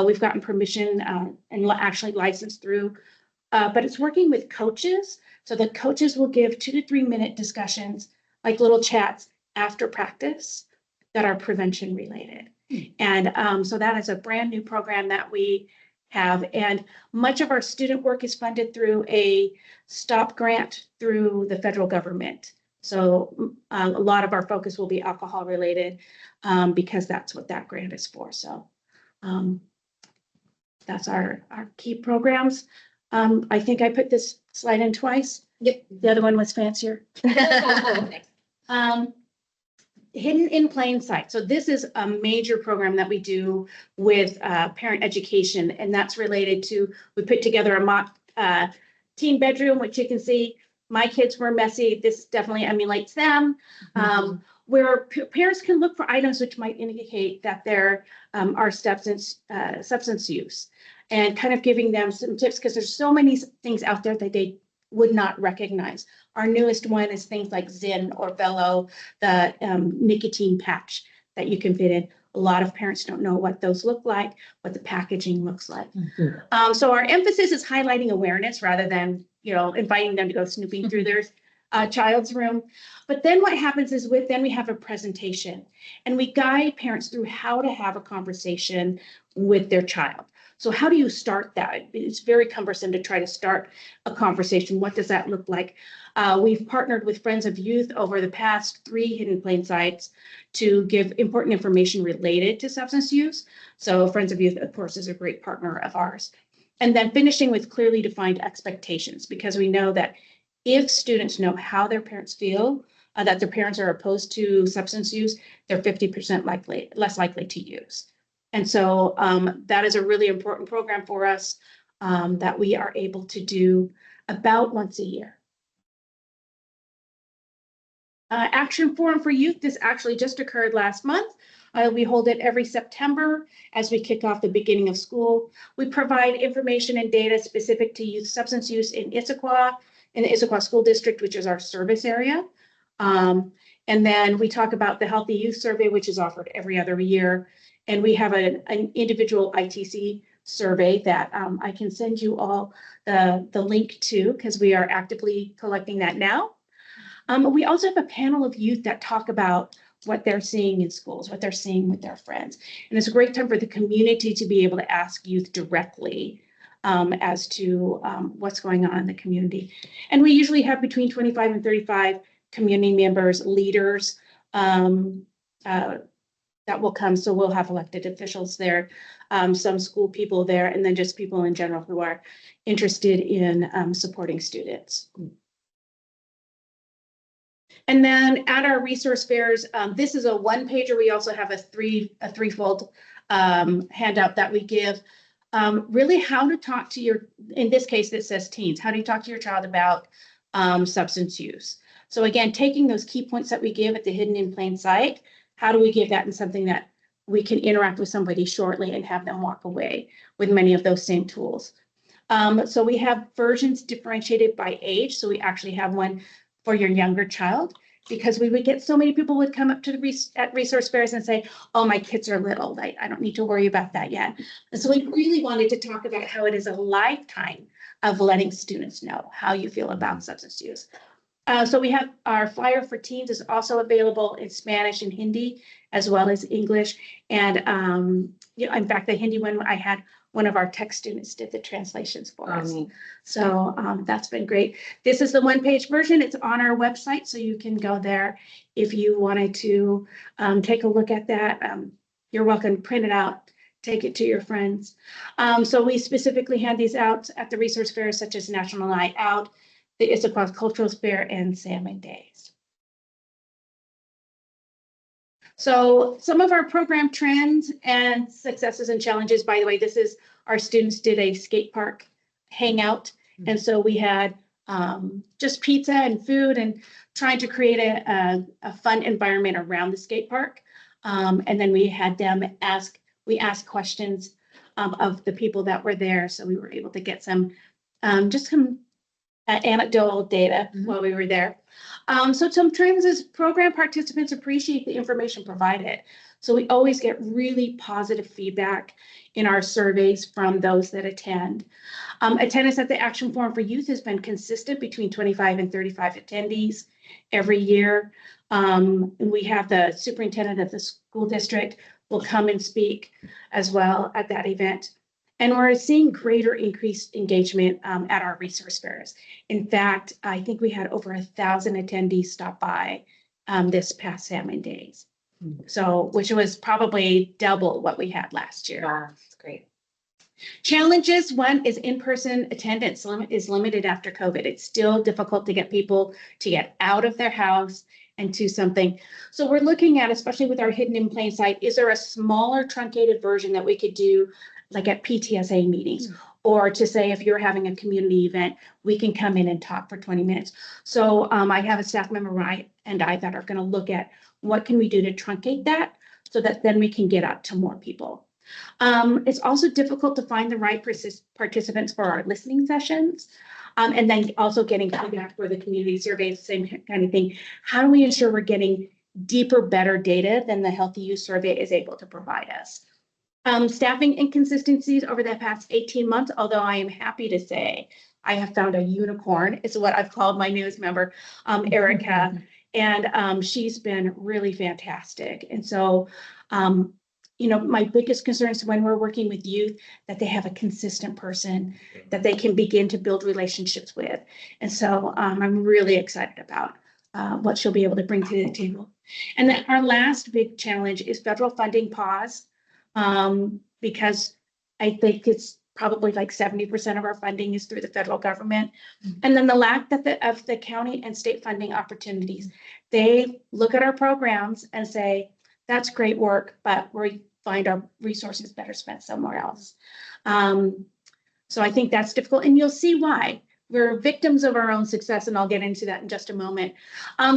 We've gotten permission and actually licensed through, but it's working with coaches. So the coaches will give 2 to 3 minute discussions, like little chats after practice that are prevention related. And so that is a brand new program that we have. And much of our student work is funded through a STOP grant through the federal government. So a lot of our focus will be alcohol related because that's what that grant is for. So that's our key programs. I think I put this slide in twice. Yep. The other one was fancier. Hidden in Plain Sight. So this is a major program that we do with parent education, and that's related to, we put together a mock teen bedroom, which you can see my kids were messy. This definitely emulates them, where parents can look for items which might indicate that there are substance use, and kind of giving them some tips, because there's so many things out there that they would not recognize. Our newest one is things like Zyn or Velo, the nicotine patch that you can fit in. A lot of parents don't know what those look like, what the packaging looks like. So our emphasis is highlighting awareness rather than, inviting them to go snooping through their child's room. But then what happens is then we have a presentation, and we guide parents through how to have a conversation with their child. So how do you start that? It's very cumbersome to try to start a conversation. What does that look like? We've partnered with Friends of Youth over the past 3 Hidden Plain Sights to give important information related to substance use. So Friends of Youth, of course, is a great partner of ours. And then finishing with clearly defined expectations, because we know that if students know how their parents feel, that their parents are opposed to substance use, they're 50% less likely to use. And so that is a really important program for us that we are able to do about once a year. Action Forum for Youth, this actually just occurred last month. We hold it every September as we kick off the beginning of school. We provide information and data specific to youth substance use in Issaquah, in the Issaquah School District, which is our service area. And then we talk about the Healthy Youth Survey, which is offered every other year. And we have an individual ITC survey that I can send you all the link to, because we are actively collecting that now. We also have a panel of youth that talk about what they're seeing in schools, what they're seeing with their friends. And it's a great time for the community to be able to ask youth directly as to what's going on in the community. And we usually have between 25 and 35 community members, leaders, that will come. So we'll have elected officials there, some school people there, and then just people in general who are interested in supporting students. And then at our resource fairs, this is a one pager. We also have a threefold handout that we give. Really how to talk to your, in this case, it says teens, how do you talk to your child about substance use? So again, taking those key points that we give at the hidden in plain sight, how do we give that in something that we can interact with somebody shortly and have them walk away with many of those same tools? So we have versions differentiated by age. So we actually have one for your younger child, because we would get so many people would come up to the at resource fairs and say, oh, my kids are little, I don't need to worry about that yet. And so we really wanted to talk about how it is a lifetime of letting students know how you feel about substance use. So we have our flyer for teens is also available in Spanish and Hindi, as well as English. And you know, in fact, the Hindi one, I had one of our tech students did the translations for us. So that's been great. This is the one-page version. It's on our website, so you can go there if you wanted to take a look at that. You're welcome to print it out, take it to your friends. So we specifically hand these out at the resource fairs, such as National Night Out, the Issaquah Cultural Fair, and Salmon Days. So some of our program trends and successes and challenges, by the way, this is our students did a skate park hangout. And so we had just pizza and food and trying to create a fun environment around the skate park. And then we had them asked questions of the people that were there. So we were able to get some anecdotal data while we were there. So some trends is program participants appreciate the information provided. So we always get really positive feedback in our surveys from those that attend. Attendance at the Action Forum for Youth has been consistent between 25 and 35 attendees every year. We have the superintendent of the school district will come and speak as well at that event. And we're seeing greater increased engagement at our resource fairs. In fact, I think we had over 1,000 attendees stop by this past Salmon Days. So, which was probably double what we had last year. Wow, that's great. Challenges, one is in-person attendance is limited after COVID. It's still difficult to get people to get out of their house and to something. So we're looking at, especially with our hidden in plain sight, is there a smaller truncated version that we could do like at PTSA meetings, or to say if you're having a community event, we can come in and talk for 20 minutes. So I have a staff member and I that are going to look at what can we do to truncate that so that then we can get out to more people. It's also difficult to find the right participants for our listening sessions. And then also getting feedback for the community surveys, same kind of thing. How do we ensure we're getting deeper, better data than the Healthy Youth Survey is able to provide us? Staffing inconsistencies over the past 18 months, although I am happy to say I have found a unicorn, is what I've called my newest member, Erica, and she's been really fantastic. And so, you know, my biggest concern is when we're working with youth, that they have a consistent person that they can begin to build relationships with. And so I'm really excited about what she'll be able to bring to the table. And then our last big challenge is federal funding pause. Because I think it's probably like 70% of our funding is through the federal government. And then the lack of the county and state funding opportunities. They look at our programs and say, that's great work, but we find our resources better spent somewhere else. So I think that's difficult, and you'll see why. We're victims of our own success, and I'll get into that in just a moment.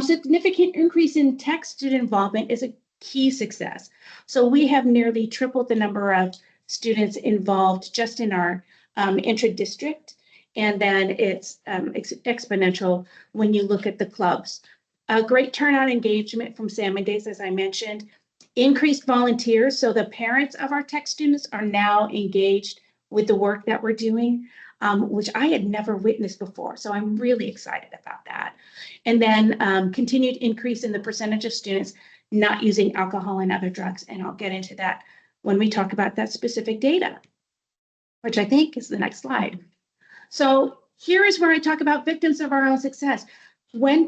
Significant increase in tech student involvement is a key success. So we have nearly tripled the number of students involved just in our intra-district, and then it's exponential when you look at the clubs. A great turnout engagement from Salmon Days, as I mentioned. Increased volunteers, so the parents of our tech students are now engaged with the work that we're doing, which I had never witnessed before. So I'm really excited about that. And then continued increase in the percentage of students not using alcohol and other drugs. And I'll get into that when we talk about that specific data, which I think is the next slide. So here is where I talk about victims of our own success.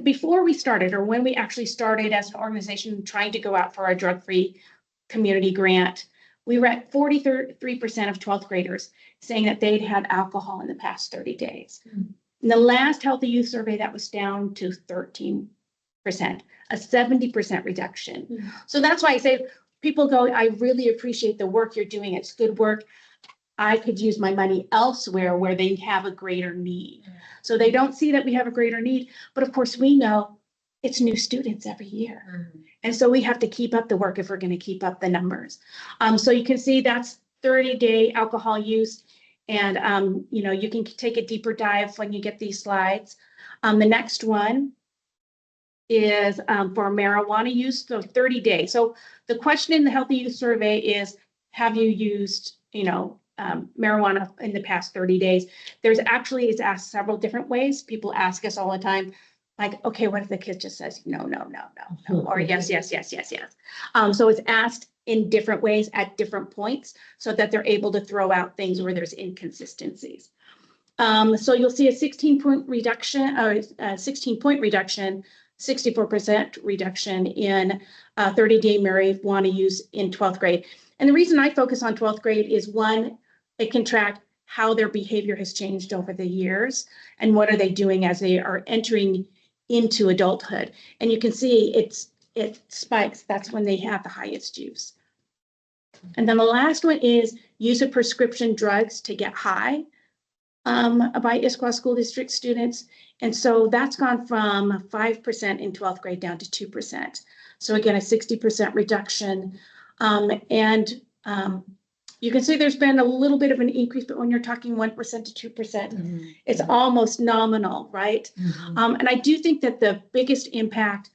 Before we started, or when we actually started as an organization trying to go out for our drug-free community grant, we were at 43% of 12th graders saying that they'd had alcohol in the past 30 days. In the last Healthy Youth Survey, that was down to 13%, a 70% reduction. So that's why I say people go, I really appreciate the work you're doing. It's good work. I could use my money elsewhere where they have a greater need. So they don't see that we have a greater need, but of course we know it's new students every year. And so we have to keep up the work if we're going to keep up the numbers. So you can see that's 30-day alcohol use. And, you know, you can take a deeper dive when you get these slides. The next one is for marijuana use, so 30 days. So the question in the Healthy Youth Survey is, have you used, you know, marijuana in the past 30 days? There's actually, it's asked several different ways. People ask us all the time, like, okay, what if the kid just says no, no, no, no, no, or yes, yes, yes, yes, yes. So it's asked in different ways at different points so that they're able to throw out things where there's inconsistencies. So you'll see a 16-point reduction, or 16-point reduction, 64% reduction in 30-day marijuana use in 12th grade. And the reason I focus on 12th grade is, one, it can track how their behavior has changed over the years and what are they doing as they are entering into adulthood. And you can see it spikes. That's when they have the highest use. And then the last one is use of prescription drugs to get high by Issaquah School District students. And so that's gone from 5% in 12th grade down to 2%. So again, a 60% reduction. You can see there's been a little bit of an increase, but when you're talking 1% to 2%, it's almost nominal, right? And I do think that the biggest impact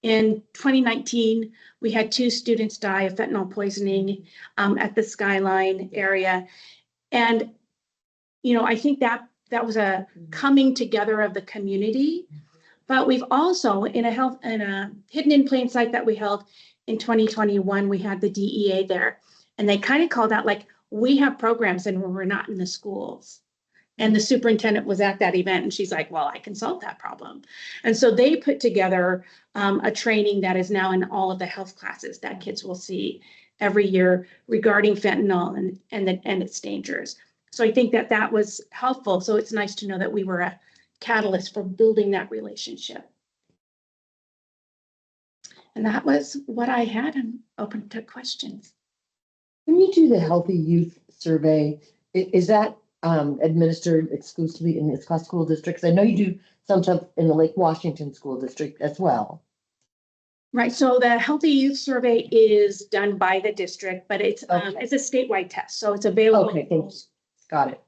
in 2019, we had 2 students die of fentanyl poisoning at the Skyline area. And, you know, I think that was a coming together of the community. But we've also, in a hidden in plain sight that we held in 2021, we had the DEA there. And they kind of called out, like, we have programs and we're not in the schools. And the superintendent was at that event and she's like, well, I can solve that problem. And so they put together a training that is now in all of the health classes that kids will see every year regarding fentanyl and its dangers. So I think that was helpful. So it's nice to know that we were a catalyst for building that relationship. And that was what I had. I'm open to questions. When you do the Healthy Youth Survey, is that administered exclusively in the Issaquah School District? I know you do some stuff in the Lake Washington School District as well. Right. So the Healthy Youth Survey is done by the district, but it's a statewide test. So it's available. Okay, thank you. Got it.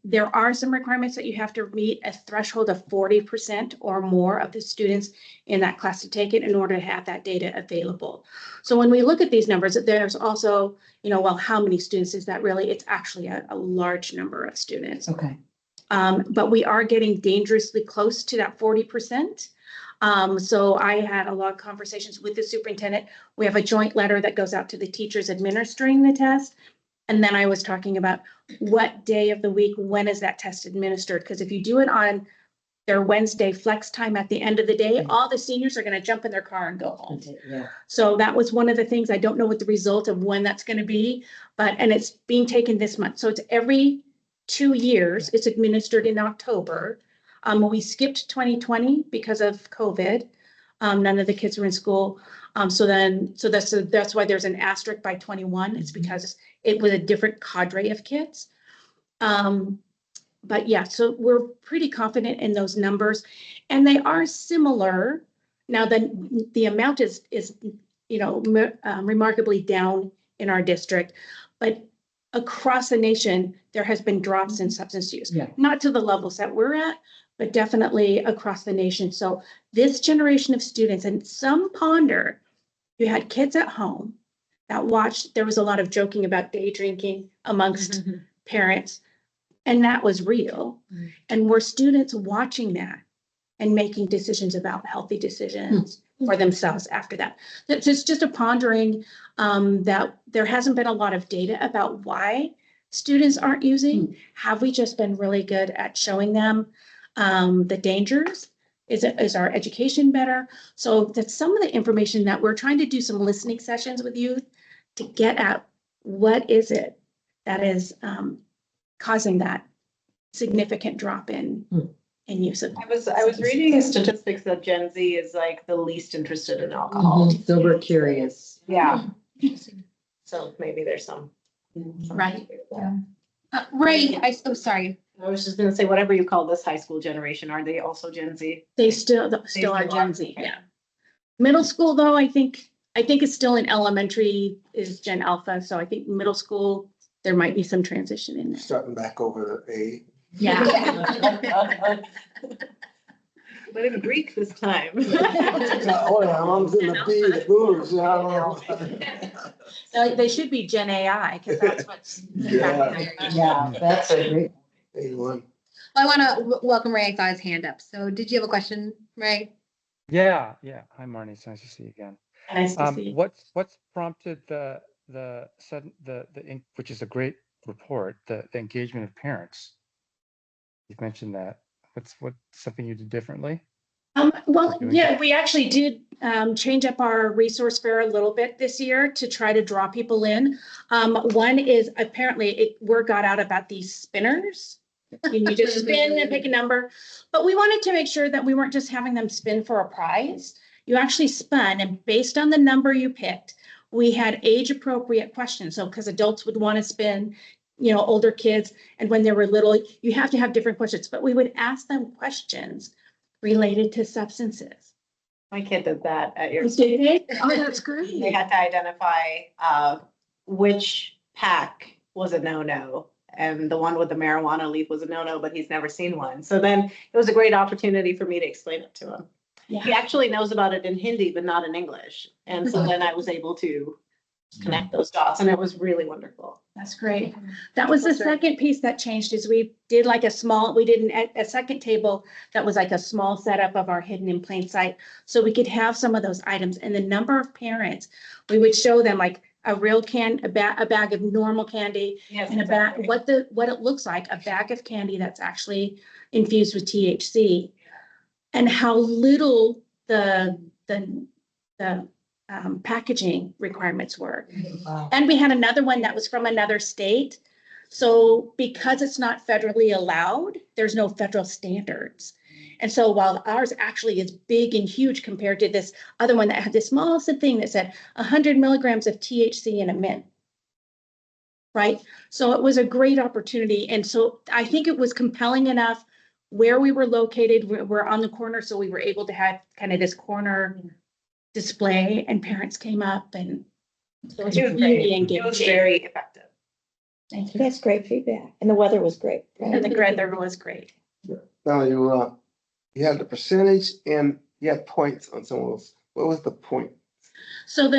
There are some requirements that you have to meet a threshold of 40% or more of the students in that class to take it in order to have that data available. So when we look at these numbers, there's also, you know, well, how many students is that really? It's actually a large number of students. Okay. But we are getting dangerously close to that 40%. So I had a lot of conversations with the superintendent. We have a joint letter that goes out to the teachers administering the test. And then I was talking about what day of the week, when is that test administered? Because if you do it on their Wednesday flex time at the end of the day, all the seniors are going to jump in their car and go home. Yeah. So that was one of the things. I don't know what the result of when that's going to be, and it's being taken this month. So it's every 2 years. It's administered in October. We skipped 2020 because of COVID. None of the kids were in school. So that's why there's an asterisk by 21. It's because it was a different cadre of kids. But yeah, so we're pretty confident in those numbers, and they are similar. Now the amount is you know, remarkably down in our district, but across the nation there has been drops in substance use. Yeah. Not to the levels that we're at, but definitely across the nation. So this generation of students, and some ponder, you had kids at home that watched, there was a lot of joking about day drinking amongst parents, and that was real. And were students watching that and making decisions about healthy decisions for themselves after that? It's just a pondering that there hasn't been a lot of data about why students aren't using. Have we just been really good at showing them the dangers? Is our education better? So that's some of the information that we're trying to do some listening sessions with youth to get at what is it that is causing that significant drop in use of. I was reading statistics that Gen Z is like the least interested in alcohol. So we're curious. Yeah. So maybe there's some. Right. Right, I'm sorry. I was just gonna say, whatever you call this high school generation, are they also Gen Z? They still are Gen Z, yeah. Middle school though, I think it's still in elementary is Gen Alpha, so I think middle school, there might be some transition in there. Starting back over the A. Yeah. But in Greek this time. Oh, yeah, I'm in the B, the boomers, I don't know. So they should be Gen AI, because that's what's. Yeah, that's a great. A1. I want to welcome Ray. I saw his hand up. So did you have a question, Ray? Yeah. Hi, Marnie. It's nice to see you again. Nice to see. What's prompted the sudden which is a great report, the engagement of parents? You've mentioned that. What something you did differently? Well, yeah, we actually did change up our resource fair a little bit this year to try to draw people in. One is apparently word got out about these spinners. You just spin and pick a number, but we wanted to make sure that we weren't just having them spin for a prize. You actually spun, and based on the number you picked, we had age appropriate questions. So because adults would want to spin, older kids, and when they were little, you have to have different questions, but we would ask them questions related to substances. My kid did that at your. Did they? Oh, that's great. They had to identify which pack was a no-no. And the one with the marijuana leaf was a no-no, but he's never seen one. So then it was a great opportunity for me to explain it to him. Yeah. He actually knows about it in Hindi, but not in English. And so then I was able to connect those dots, and it was really wonderful. That's great. That was the second piece that changed is we did a second table that was like a small setup of our hidden in plain sight. So we could have some of those items and the number of parents, we would show them like a real a bag of normal candy and a bag, what it looks like, a bag of candy that's actually infused with THC and how little the packaging requirements were. Wow. And we had another one that was from another state. So because it's not federally allowed, there's no federal standards. And so while ours actually is big and huge compared to this other one that had this small thing that said 100 milligrams of THC in a mint, right? So it was a great opportunity. And so I think it was compelling enough where we were located. We're on the corner, so we were able to have kind of this corner display, and parents came up, and It was very effective. Thank you. That's great feedback. And the weather was great. And the weather was great. Now you had the percentage and you had points on some of those. What was the point? So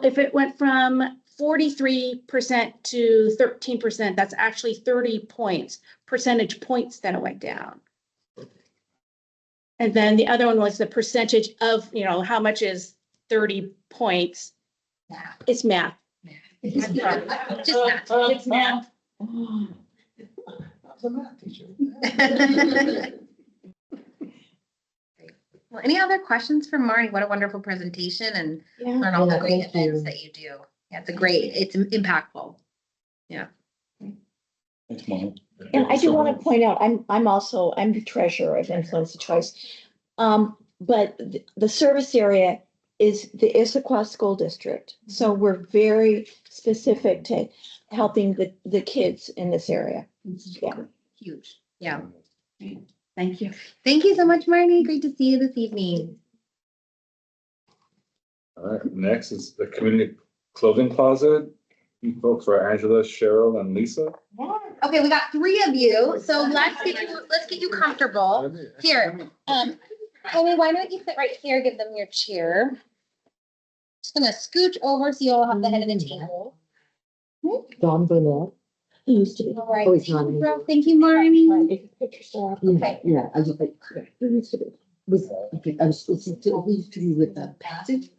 if it went from 43% to 13%, that's actually 30 percentage points that it went down. And then the other one was the percentage of, how much is 30 points? Math. It's math. Just math. It's math. I was a math teacher. Well, any other questions for Marnie? What a wonderful presentation and Yeah. learn all the Yeah, great thank events you. that you do. Yeah, it's impactful. Thanks, Mom. And I do want to point out, I'm the treasurer of Influence the Choice. But the service area is the Issaquah School District. So we're very specific to helping the kids in this area. Yeah. Huge. Yeah. Thank you. Thank you so much, Marnie. Great to see you this evening. All right, next is the community clothing closet. You folks are Angela, Cheryl, and Lisa. Okay, we got 3 of you, so let's get you comfortable. Here, Amy, why don't you sit right here? Give them your chair. Just gonna scooch over so you all have the head of the table. Don Burnett. He used to be. All right. Oh, he's not anymore. Thank you, Marnie. Yeah, yeah, I was like, who used to be? I was listening to, he used to be with the passage.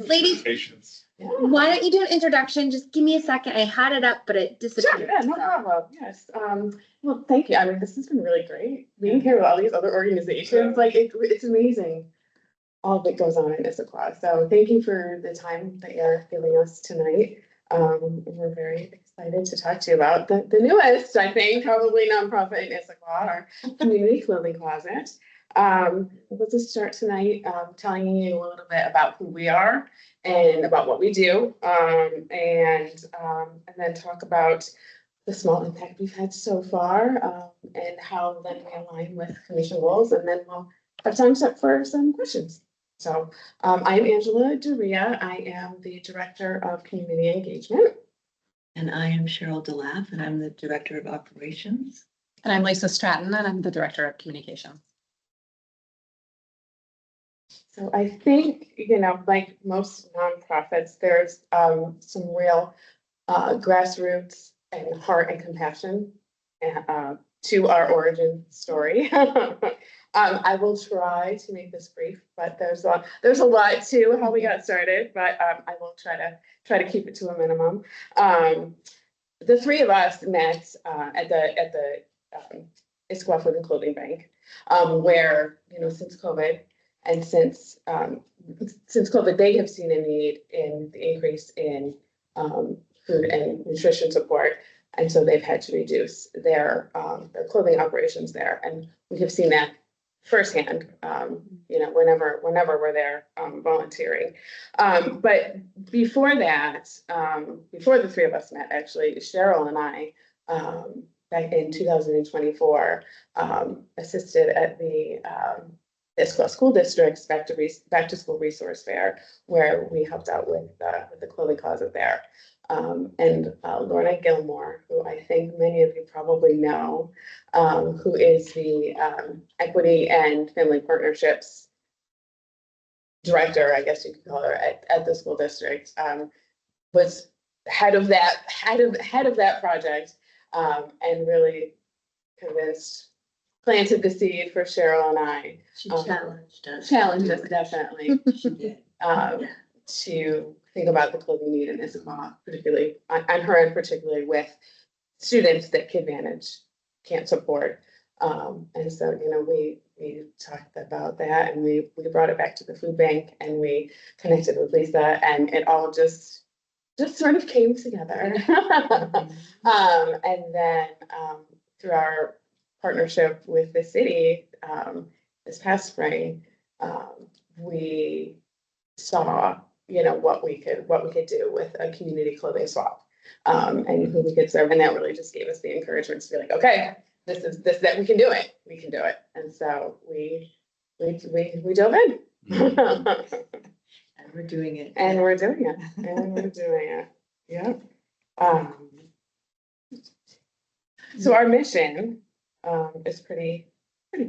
Ladies, Patience. why don't you do an introduction? Just give me a second. I had it up, but it disappeared. Yeah, no problem. Yes. Well, thank you. I mean, this has been really great. Being here with all these other organizations, like it's amazing. all that goes on in Issaquah. So thank you for the time that you're giving us tonight. We're very excited to talk to you about the newest, I think, probably nonprofit in Issaquah, our community clothing closet. We'll just start tonight telling you a little bit about who we are and about what we do, and then talk about the small impact we've had so far, and how then we align with commission goals, and then we'll have time for some questions. So I'm Angela Doria. I am the Director of Community Engagement. And I am Cheryl DeLaff, and I'm the Director of Operations. And I'm Lisa Stratton, and I'm the Director of Communications. So I think, like most nonprofits, there's some real grassroots and heart and compassion to our origin story. I will try to make this brief, but there's a lot to how we got started, but I will try to keep it to a minimum. The three of us met at the Issaquah Food and Clothing Bank, where since COVID and since COVID, they have seen a need in the increase in food and nutrition support. And so they've had to reduce their clothing operations there. And we have seen that firsthand, whenever we're there volunteering. But before that, before the three of us met, actually, Cheryl and I, back in 2024, assisted at the Issaquah School District's back to school resource fair, where we helped out with the clothing closet there. And Lorna Gilmore, who I think many of you probably know, who is the Equity and Family Partnerships Director, I guess you could call her, at the school district, was head of that project, and really planted the seed for Cheryl and I. She challenged us. Challenged us, definitely. She did. To think about the clothing need in Issaquah, particularly on her end, particularly with students that Kid Vantage can't support. And so, we talked about that, and we brought it back to the food bank, and we connected with Lisa, and it all just sort of came together. And then through our partnership with the city this past spring, we saw what we could do with a community clothing swap, and who we could serve, and that really just gave us the encouragement to be like, okay, that we can do it, and so we dove in. And we're doing it. Yeah. So our mission is pretty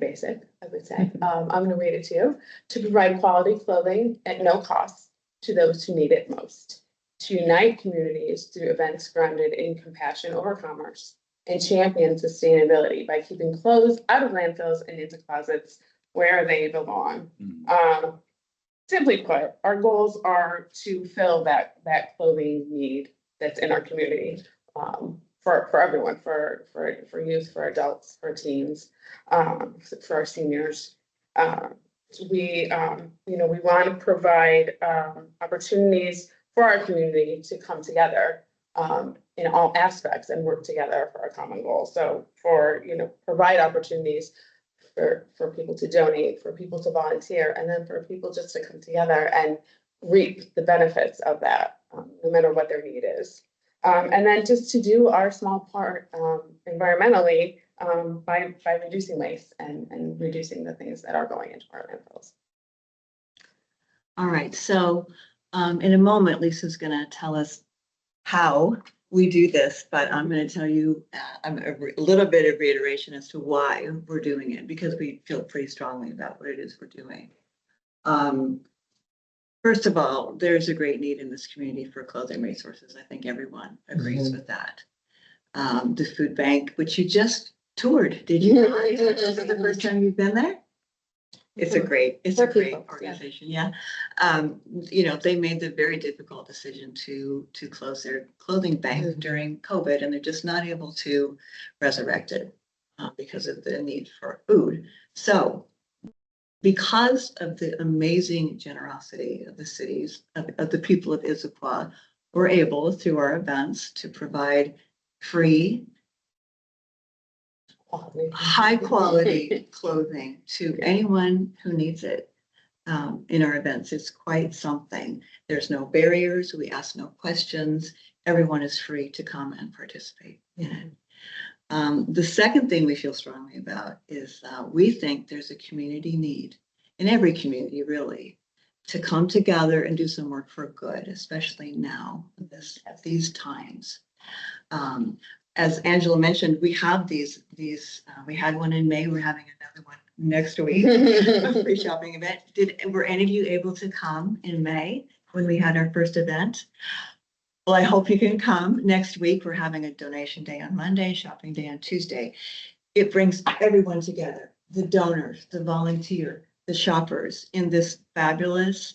basic, I would say. I'm going to read it to you. To provide quality clothing at no cost to those who need it most. To unite communities through events grounded in compassion over commerce, and champion sustainability by keeping clothes out of landfills and into closets where they belong. Simply put, our goals are to fill that clothing need that's in our community, for everyone, for youth, for adults, for teens, for our seniors. We want to provide opportunities for our community to come together in all aspects and work together for a common goal. So provide opportunities for people to donate, for people to volunteer, and then for people just to come together and reap the benefits of that, no matter what their need is. And then just to do our small part environmentally by reducing waste and reducing the things that are going into our landfills. All right, so in a moment, Lisa's going to tell us how we do this, but I'm going to tell you a little bit of reiteration as to why we're doing it, because we feel pretty strongly about what it is we're doing. First of all, there's a great need in this community for clothing resources. I think everyone agrees with that. The food bank, which you just toured, did you? This is the first time you've been there? It's a great organization. Yeah. They made the very difficult decision to close their clothing bank during COVID, and they're just not able to resurrect it because of the need for food. So because of the amazing generosity of the cities, of the people of Issaquah, we're able through our events to provide free, high quality clothing to anyone who needs it. In our events, it's quite something. There's no barriers. We ask no questions. Everyone is free to come and participate in it. The second thing we feel strongly about is we think there's a community need in every community, really, to come together and do some work for good, especially now at these times. As Angela mentioned, we have these. We had one in May. We're having another one next week. A free shopping event. Were any of you able to come in May when we had our first event? Well, I hope you can come next week. We're having a donation day on Monday, shopping day on Tuesday. It brings everyone together, the donors, the volunteer, the shoppers in this fabulous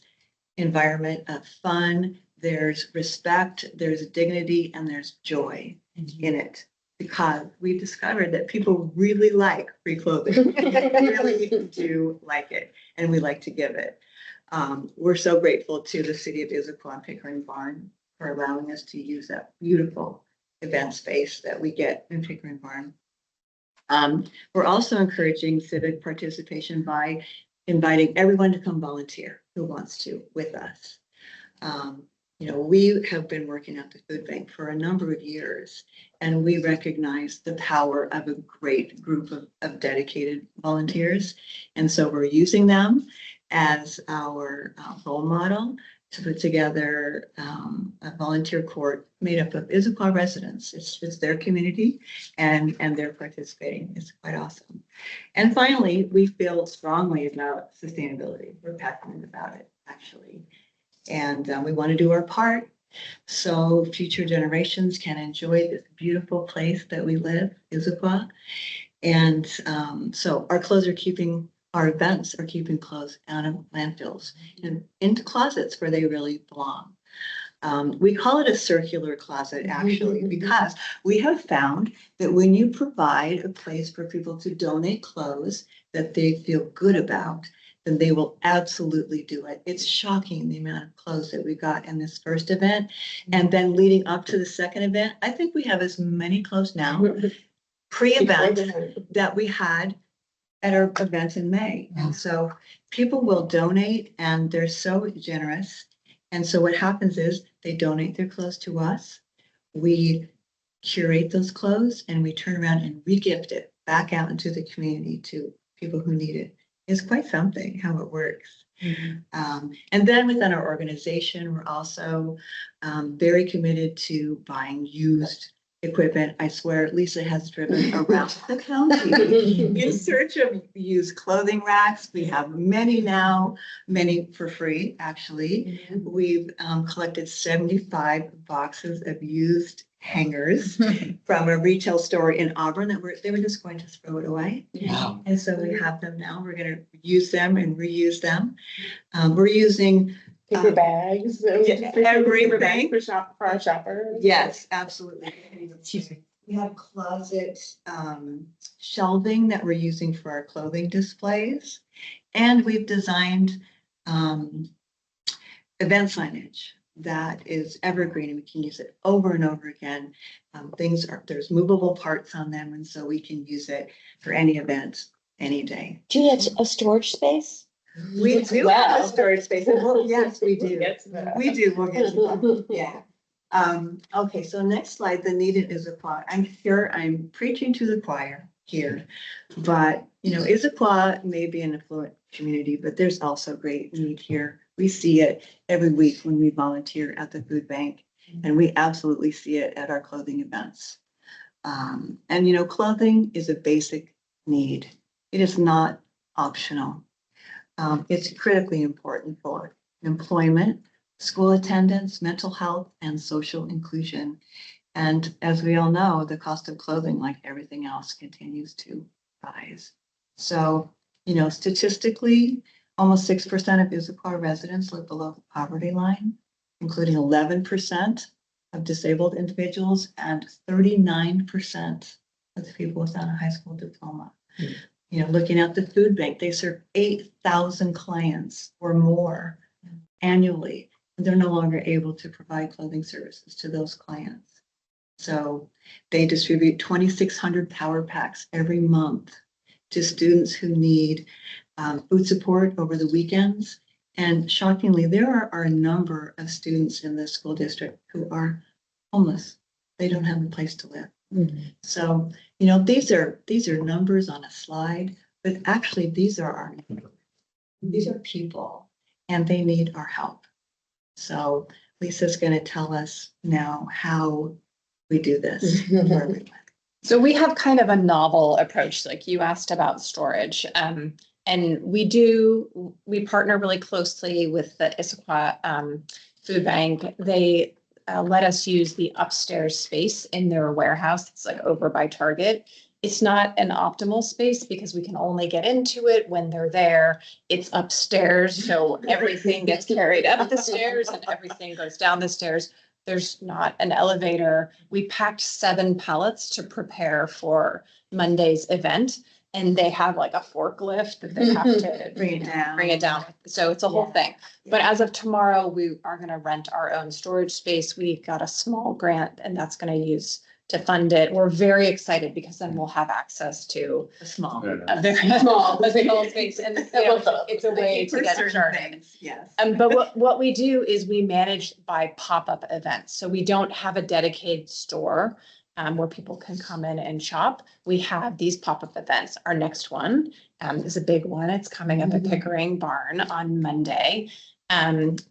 environment of fun. There's respect, there's dignity, and there's joy in it. Because we discovered that people really like free clothing. They really do like it, and we like to give it. We're so grateful to the city of Issaquah and Pickering Barn for allowing us to use that beautiful event space that we get in Pickering Barn. We're also encouraging civic participation by inviting everyone to come volunteer who wants to with us. We have been working at the food bank for a number of years, and we recognize the power of a great group of dedicated volunteers. And so we're using them as our role model to put together a volunteer court made up of Issaquah residents. It's their community, and they're participating. It's quite awesome. And finally, we feel strongly about sustainability. We're passionate about it, actually. And we want to do our part so future generations can enjoy this beautiful place that we live, Issaquah. And so our events are keeping clothes out of landfills and into closets where they really belong. We call it a circular closet, actually, because we have found that when you provide a place for people to donate clothes that they feel good about, then they will absolutely do it. It's shocking the amount of clothes that we got in this first event. And then leading up to the second event, I think we have as many clothes now pre-event that we had at our event in May. And so people will donate, and they're so generous. And so what happens is they donate their clothes to us. We curate those clothes, and we turn around and re-gift it back out into the community to people who need it. It's quite something how it works. And then within our organization, we're also very committed to buying used equipment. I swear Lisa has driven around the county in search of used clothing racks. We have many now, many for free, actually. We've collected 75 boxes of used hangers from a retail store in Auburn that they were just going to throw it away. Wow. And so we have them now. We're going to use them and reuse them. We're using paper bags. Everything for our shoppers. Yes, absolutely. We have closet shelving that we're using for our clothing displays, and we've designed event signage that is evergreen, and we can use it over and over again. There's movable parts on them, and so we can use it for any event, any day. Do you have a storage space? We do have a storage space. Well, yes, we do. We do. We'll get to that. Yeah. Okay, so next slide, the need in Issaquah. I'm sure I'm preaching to the choir here, but Issaquah may be an affluent community, but there's also great need here. We see it every week when we volunteer at the food bank, and we absolutely see it at our clothing events. And clothing is a basic need. It is not optional. It's critically important for employment, school attendance, mental health, and social inclusion. And as we all know, the cost of clothing, like everything else, continues to rise. So, statistically, almost 6% of Issaquah residents live below the poverty line, including 11% of disabled individuals and 39% of the people without a high school diploma. You know, looking at the food bank, they serve 8,000 clients or more annually. They're no longer able to provide clothing services to those clients. So they distribute 2,600 power packs every month to students who need food support over the weekends. And shockingly, there are a number of students in the school district who are homeless. They don't have a place to live. So, you know, these are numbers on a slide, but actually these are our numbers. These are people and they need our help. So Lisa's going to tell us now how we do this for everyone. So we have kind of a novel approach, like you asked about storage. And we partner really closely with the Issaquah Food Bank. They let us use the upstairs space in their warehouse. It's like over by Target. It's not an optimal space because we can only get into it when they're there. It's upstairs, so everything gets carried up the stairs and everything goes down the stairs. There's not an elevator. We packed 7 pallets to prepare for Monday's event. And they have like a forklift that they have to Bring it down. So it's a whole thing. But as of tomorrow, we are going to rent our own storage space. We got a small grant and that's going to use to fund it. We're very excited because then we'll have access to A small. a very small space. And it's a way to get started. Yes. But what we do is we manage by pop-up events. So we don't have a dedicated store where people can come in and shop. We have these pop-up events. Our next one is a big one. It's coming up at Pickering Barn on Monday.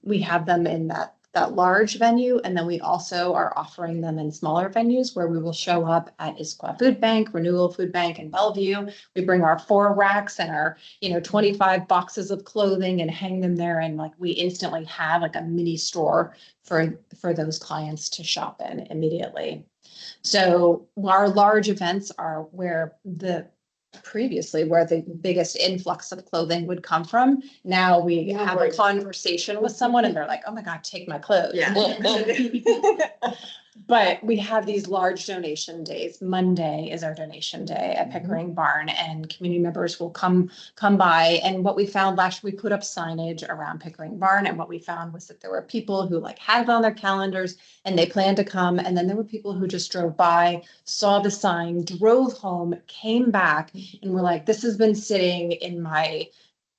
We have them in that large venue, and then we also are offering them in smaller venues where we will show up at Issaquah Food Bank, Renewal Food Bank in Bellevue. We bring our 4 racks and our 25 boxes of clothing and hang them there, and like we instantly have like a mini store for those clients to shop in immediately. So our large events are where the biggest influx of clothing would come from. Now we have a conversation with someone and they're like, oh my God, take my clothes. Yeah. But we have these large donation days. Monday is our donation day at Pickering Barn, and community members will come by. And what we found last year, we put up signage around Pickering Barn, and what we found was that there were people who like had it on their calendars and they planned to come. And then there were people who just drove by, saw the sign, drove home, came back, and were like, this has been sitting in my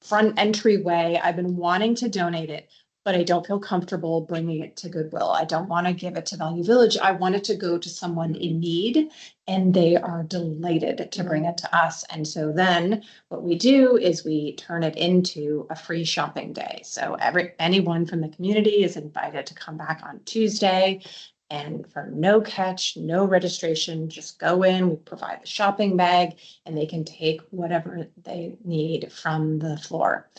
front entryway. I've been wanting to donate it, but I don't feel comfortable bringing it to Goodwill. I don't want to give it to Value Village. I want it to go to someone in need, and they are delighted to bring it to us. And so then what we do is we turn it into a free shopping day. So anyone from the community is invited to come back on Tuesday, and for no catch, no registration, just go in, we provide the shopping bag, and they can take whatever they need from the floor.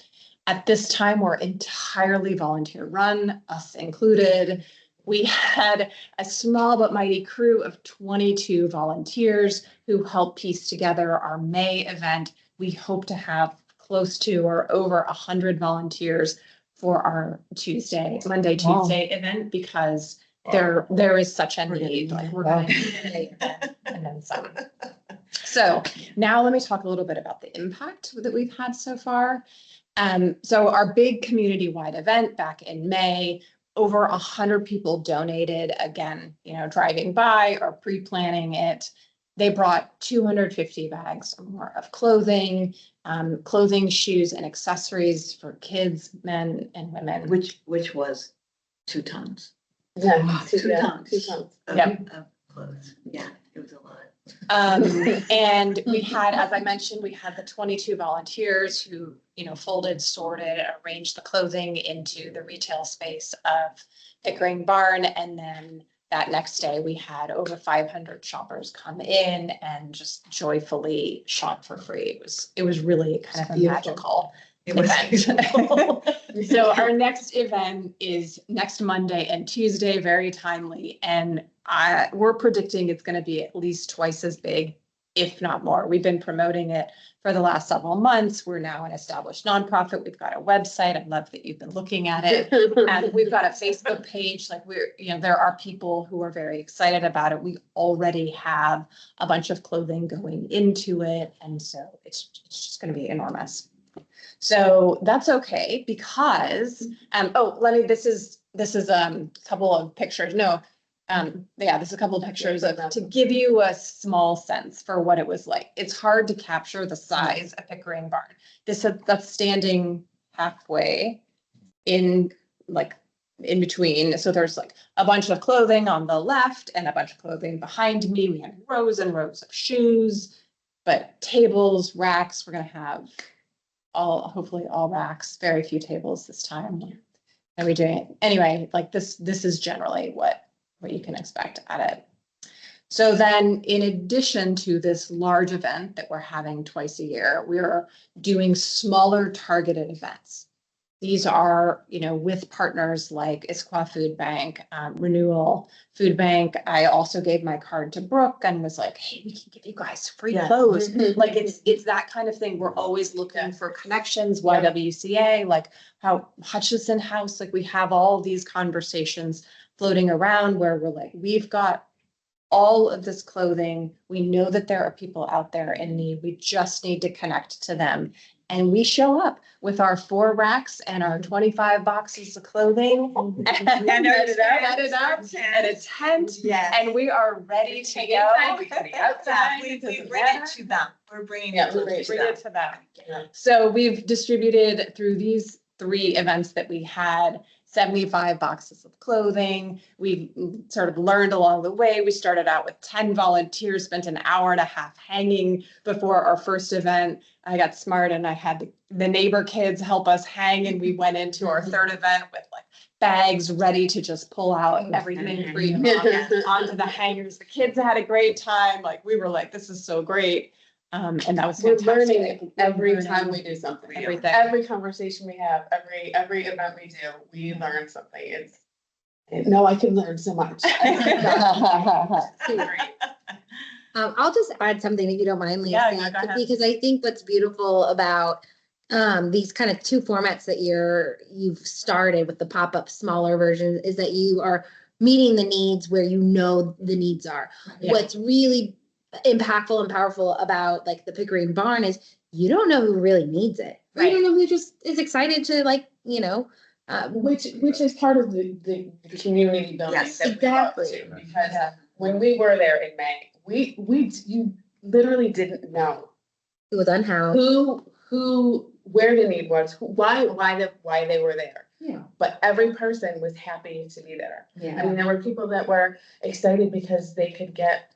At this time, we're entirely volunteer run, us included. We had a small but mighty crew of 22 volunteers who helped piece together our May event. We hope to have close to or over 100 volunteers for our Monday, Tuesday event, because there is such a need. Like we're going to need it and then some. So now let me talk a little bit about the impact that we've had so far. So our big community-wide event back in May, over 100 people donated, again, driving by or pre-planning it. They brought 250 bags or more of clothing, shoes, and accessories for kids, men, and women. Which was 2 tons. Yeah, 2 tons. 2 tons. Of clothes. Yeah, it was a lot. And we had, as I mentioned, we had the 22 volunteers who, folded, sorted, arranged the clothing into the retail space of Pickering Barn. And then that next day we had over 500 shoppers come in and just joyfully shop for free. It was really kind of a magical event. So our next event is next Monday and Tuesday, very timely. And we're predicting it's going to be at least twice as big, if not more. We've been promoting it for the last several months. We're now an established nonprofit. We've got a website. I love that you've been looking at it. And we've got a Facebook page. Like there are people who are very excited about it. We already have a bunch of clothing going into it. And so it's just going to be enormous. So that's okay because, this is a couple of pictures. This is a couple of pictures to give you a small sense for what it was like. It's hard to capture the size of Pickering Barn. That's standing halfway in between. So there's like a bunch of clothing on the left and a bunch of clothing behind me. We have rows and rows of shoes, but tables, racks, we're going to have hopefully all racks, very few tables this time. Are we doing it? Anyway, like this is generally what you can expect at it. So then in addition to this large event that we're having twice a year, we're doing smaller targeted events. These are, with partners like Issaquah Food Bank, Renewal Food Bank. I also gave my card to Brooke and was like, hey, we can give you guys free clothes. Like it's that kind of thing. We're always looking for connections, YWCA, like how Hutchison House, like we have all these conversations floating around where we're like, we've got all of this clothing. We know that there are people out there in need. We just need to connect to them. And we show up with our 4 racks and our 25 boxes of clothing and a tent. Yeah. And we are ready to go. We bring it to them. We're bringing it to them. Yeah. So we've distributed through these 3 events that we had 75 boxes of clothing. We sort of learned along the way. We started out with 10 volunteers, spent an hour and a half hanging before our first event. I got smart and I had the neighbor kids help us hang, and we went into our third event with like bags ready to just pull out everything free onto the hangers. The kids had a great time. Like we were like, this is so great. And that was fantastic. We're learning every time we do something. Everything. Every conversation we have, every event we do, we learn something. I can learn so much. I'll just add something if you don't mind, Lisa, Yeah, because I think what's beautiful about these kind of 2 formats that you've started with the pop-up smaller versions is that you are meeting the needs where the needs are. Yeah. What's really impactful and powerful about like the Pickering Barn is you don't know who really needs it. Right. You don't know who just is excited to which is part of the community building. Yes, exactly. Because when we were there in May, you literally didn't know who was unhoused, where the need was, why they were there. Yeah. But every person was happy to be there. Yeah. I mean, there were people that were excited because they could get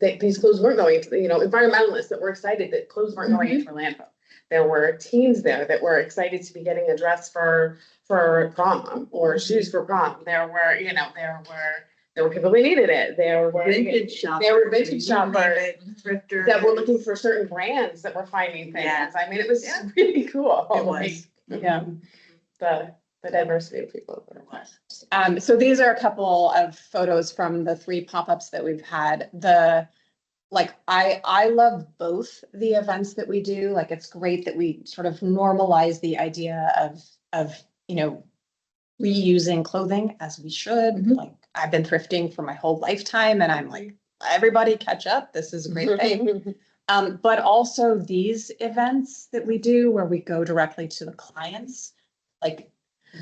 these clothes weren't going to, environmentalists that were excited that clothes weren't going into landfill. There were teens there that were excited to be getting a dress for prom or shoes for prom. There were people that needed it. There were vintage shoppers that were looking for certain brands that were finding things. Yeah. I mean, it was really cool. It was. The diversity of people. So these are a couple of photos from the 3 pop-ups that we've had. I love both the events that we do. Like it's great that we sort of normalize the idea of reusing clothing as we should. Mm-hmm. Like I've been thrifting for my whole lifetime and I'm like, everybody catch up. This is a great thing. But also these events that we do where we go directly to the clients, like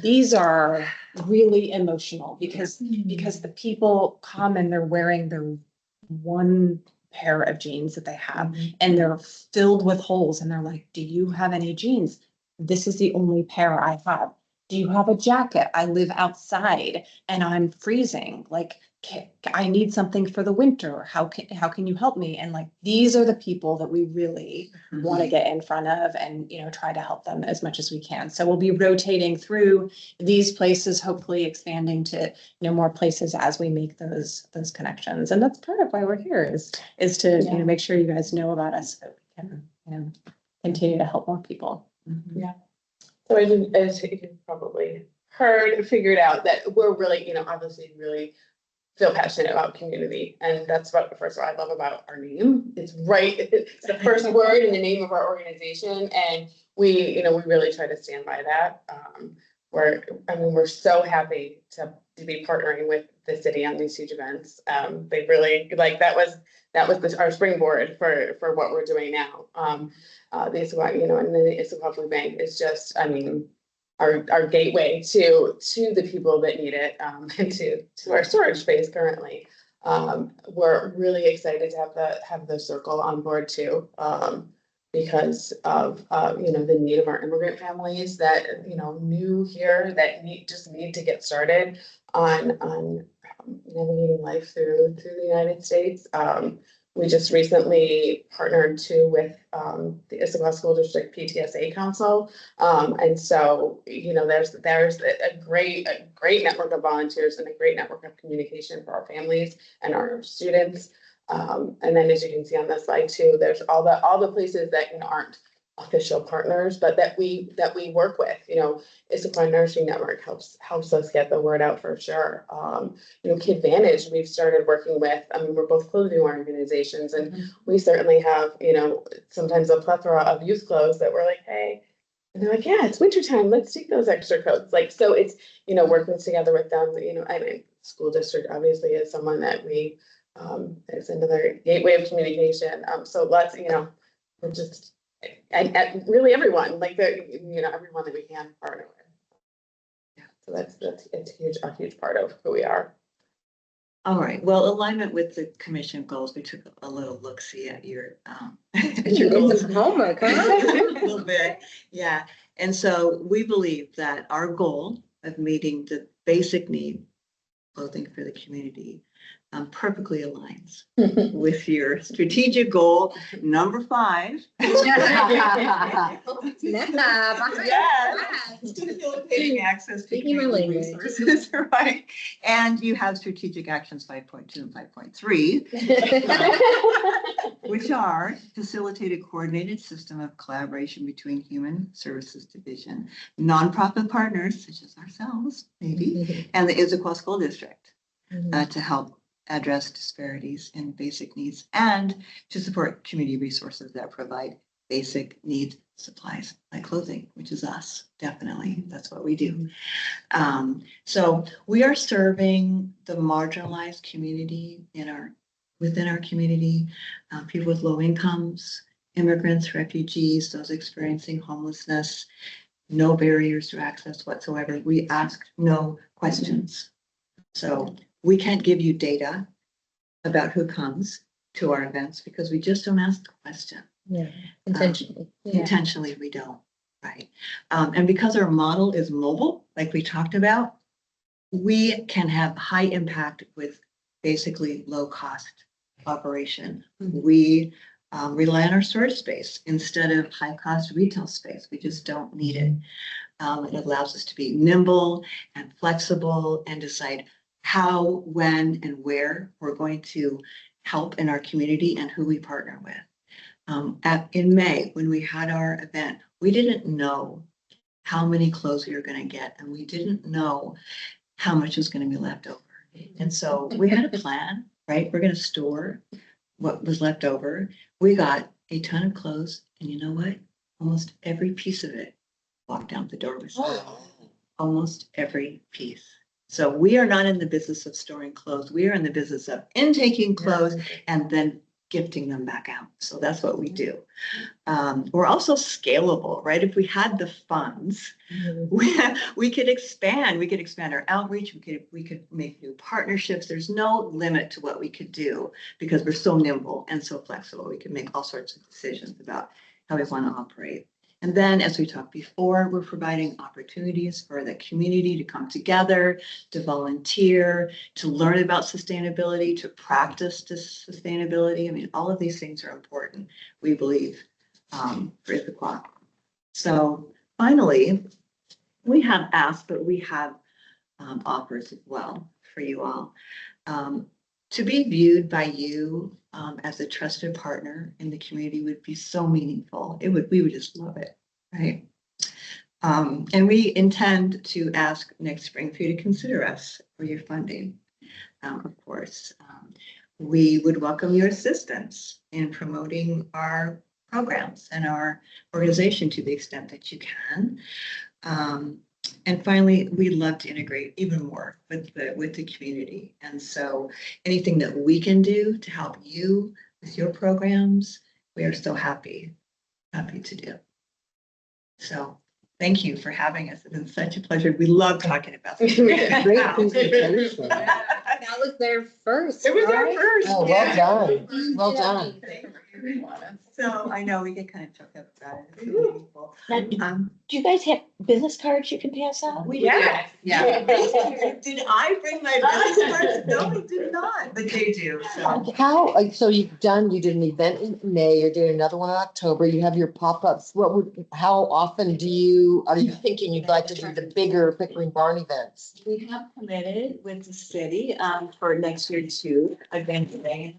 these are really emotional because the people come and they're wearing their one pair of jeans that they have and they're filled with holes and they're like, do you have any jeans? This is the only pair I have. Do you have a jacket? I live outside and I'm freezing. Like, I need something for the winter. How can you help me? And like, these are the people that we really want to get in front of and, try to help them as much as we can. So we'll be rotating through these places, hopefully expanding to, more places as we make those connections. And that's part of why we're here is to, make sure you guys know about us so we can, continue to help more people. Mm-hmm. Yeah. So as you probably heard and figured out that we're really, obviously really feel passionate about community. And that's what, first of all, I love about our name. It's right, it's the first word in the name of our organization. And we, we really try to stand by that. We're so happy to be partnering with the city on these huge events. They really, like, that was our springboard for what we're doing now. The Issaquah, and then the Issaquah Food Bank is just, our gateway to the people that need it, and to our storage space currently. We're really excited to have the circle on board too, because of the need of our immigrant families that new here that need to get started on navigating life through the United States. We just recently partnered too with the Issaquah School District PTSA Council. And so, there's a great network of volunteers and a great network of communication for our families and our students. And then, as you can see on this slide too, there's all the places that aren't official partners, but that we work with. Issaquah Nursing Network helps us get the word out for sure. Kidvantage, we've started working with. We're both clothing organizations, and we certainly have sometimes a plethora of youth clothes that we're like, hey, and they're like, yeah, it's wintertime, let's take those extra coats. Like, so it's working together with them. School district obviously is someone that we there's another gateway of communication. So let's we're just. And really everyone, like everyone that we can partner with. Yeah, so that's it's a huge part of who we are. All right, well, alignment with the commission goals, we took a little look-see at your goals. Homework, huh? A little bit, yeah. And so we believe that our goal of meeting the basic need, clothing for the community, perfectly aligns with your strategic goal number 5. Facilitating access to community resources, right? And you have strategic actions 5.2 and 5.3, which are facilitate a coordinated system of collaboration between Human Services Division, nonprofit partners such as ourselves, maybe, and the Issaquah School District to help address disparities in basic needs and to support community resources that provide basic needs supplies like clothing, which is us, definitely. That's what we do. So we are serving the marginalized community within our community, people with low incomes, immigrants, refugees, those experiencing homelessness, no barriers to access whatsoever. We ask no questions. So we can't give you data about who comes to our events because we just don't ask the question. Yeah, intentionally. Intentionally, we don't, right? And because our model is mobile, like we talked about, we can have high impact with basically low cost operation. We rely on our storage space instead of high cost retail space. We just don't need it. It allows us to be nimble and flexible and decide how, when, and where we're going to help in our community and who we partner with. In May, when we had our event, we didn't know how many clothes we were going to get, and we didn't know how much was going to be left over. And so we had a plan, right? We're going to store what was left over. We got a ton of clothes, and you know what? Almost every piece of it walked out the door with us. Almost every piece. So we are not in the business of storing clothes. We are in the business of intaking clothes and then gifting them back out. So that's what we do. We're also scalable, right? If we had the funds, we could expand. We could expand our outreach. We could make new partnerships. There's no limit to what we could do because we're so nimble and so flexible. We can make all sorts of decisions about how we want to operate. And then, as we talked before, we're providing opportunities for the community to come together, to volunteer, to learn about sustainability, to practice sustainability. I mean, all of these things are important, we believe, for Issaquah. So finally, we have asks, but we have offers as well for you all. To be viewed by you as a trusted partner in the community would be so meaningful. We would just love it, right? And we intend to ask next spring for you to consider us for your funding. of course. We would welcome your assistance in promoting our programs and our organization to the extent that you can. And finally, we'd love to integrate even more with the community. And so anything that we can do to help you with your programs, we are so happy to do. So thank you for having us. It's been such a pleasure. We love talking about this. Great presentation. That was their first. It was our right? first. Oh, well done. Well done. So I know we get kind of choked up about it. It's really cool. Now, do you guys have business cards you can pass out? We Yeah. Yeah. Did I bring my business cards? No, I did not, but they do, so. How, so you did an event in May, you're doing another one in October, you have your pop-ups. How often are you thinking you'd like to do the bigger Pickering Barn events? We have committed with the city, for next year too, again, today.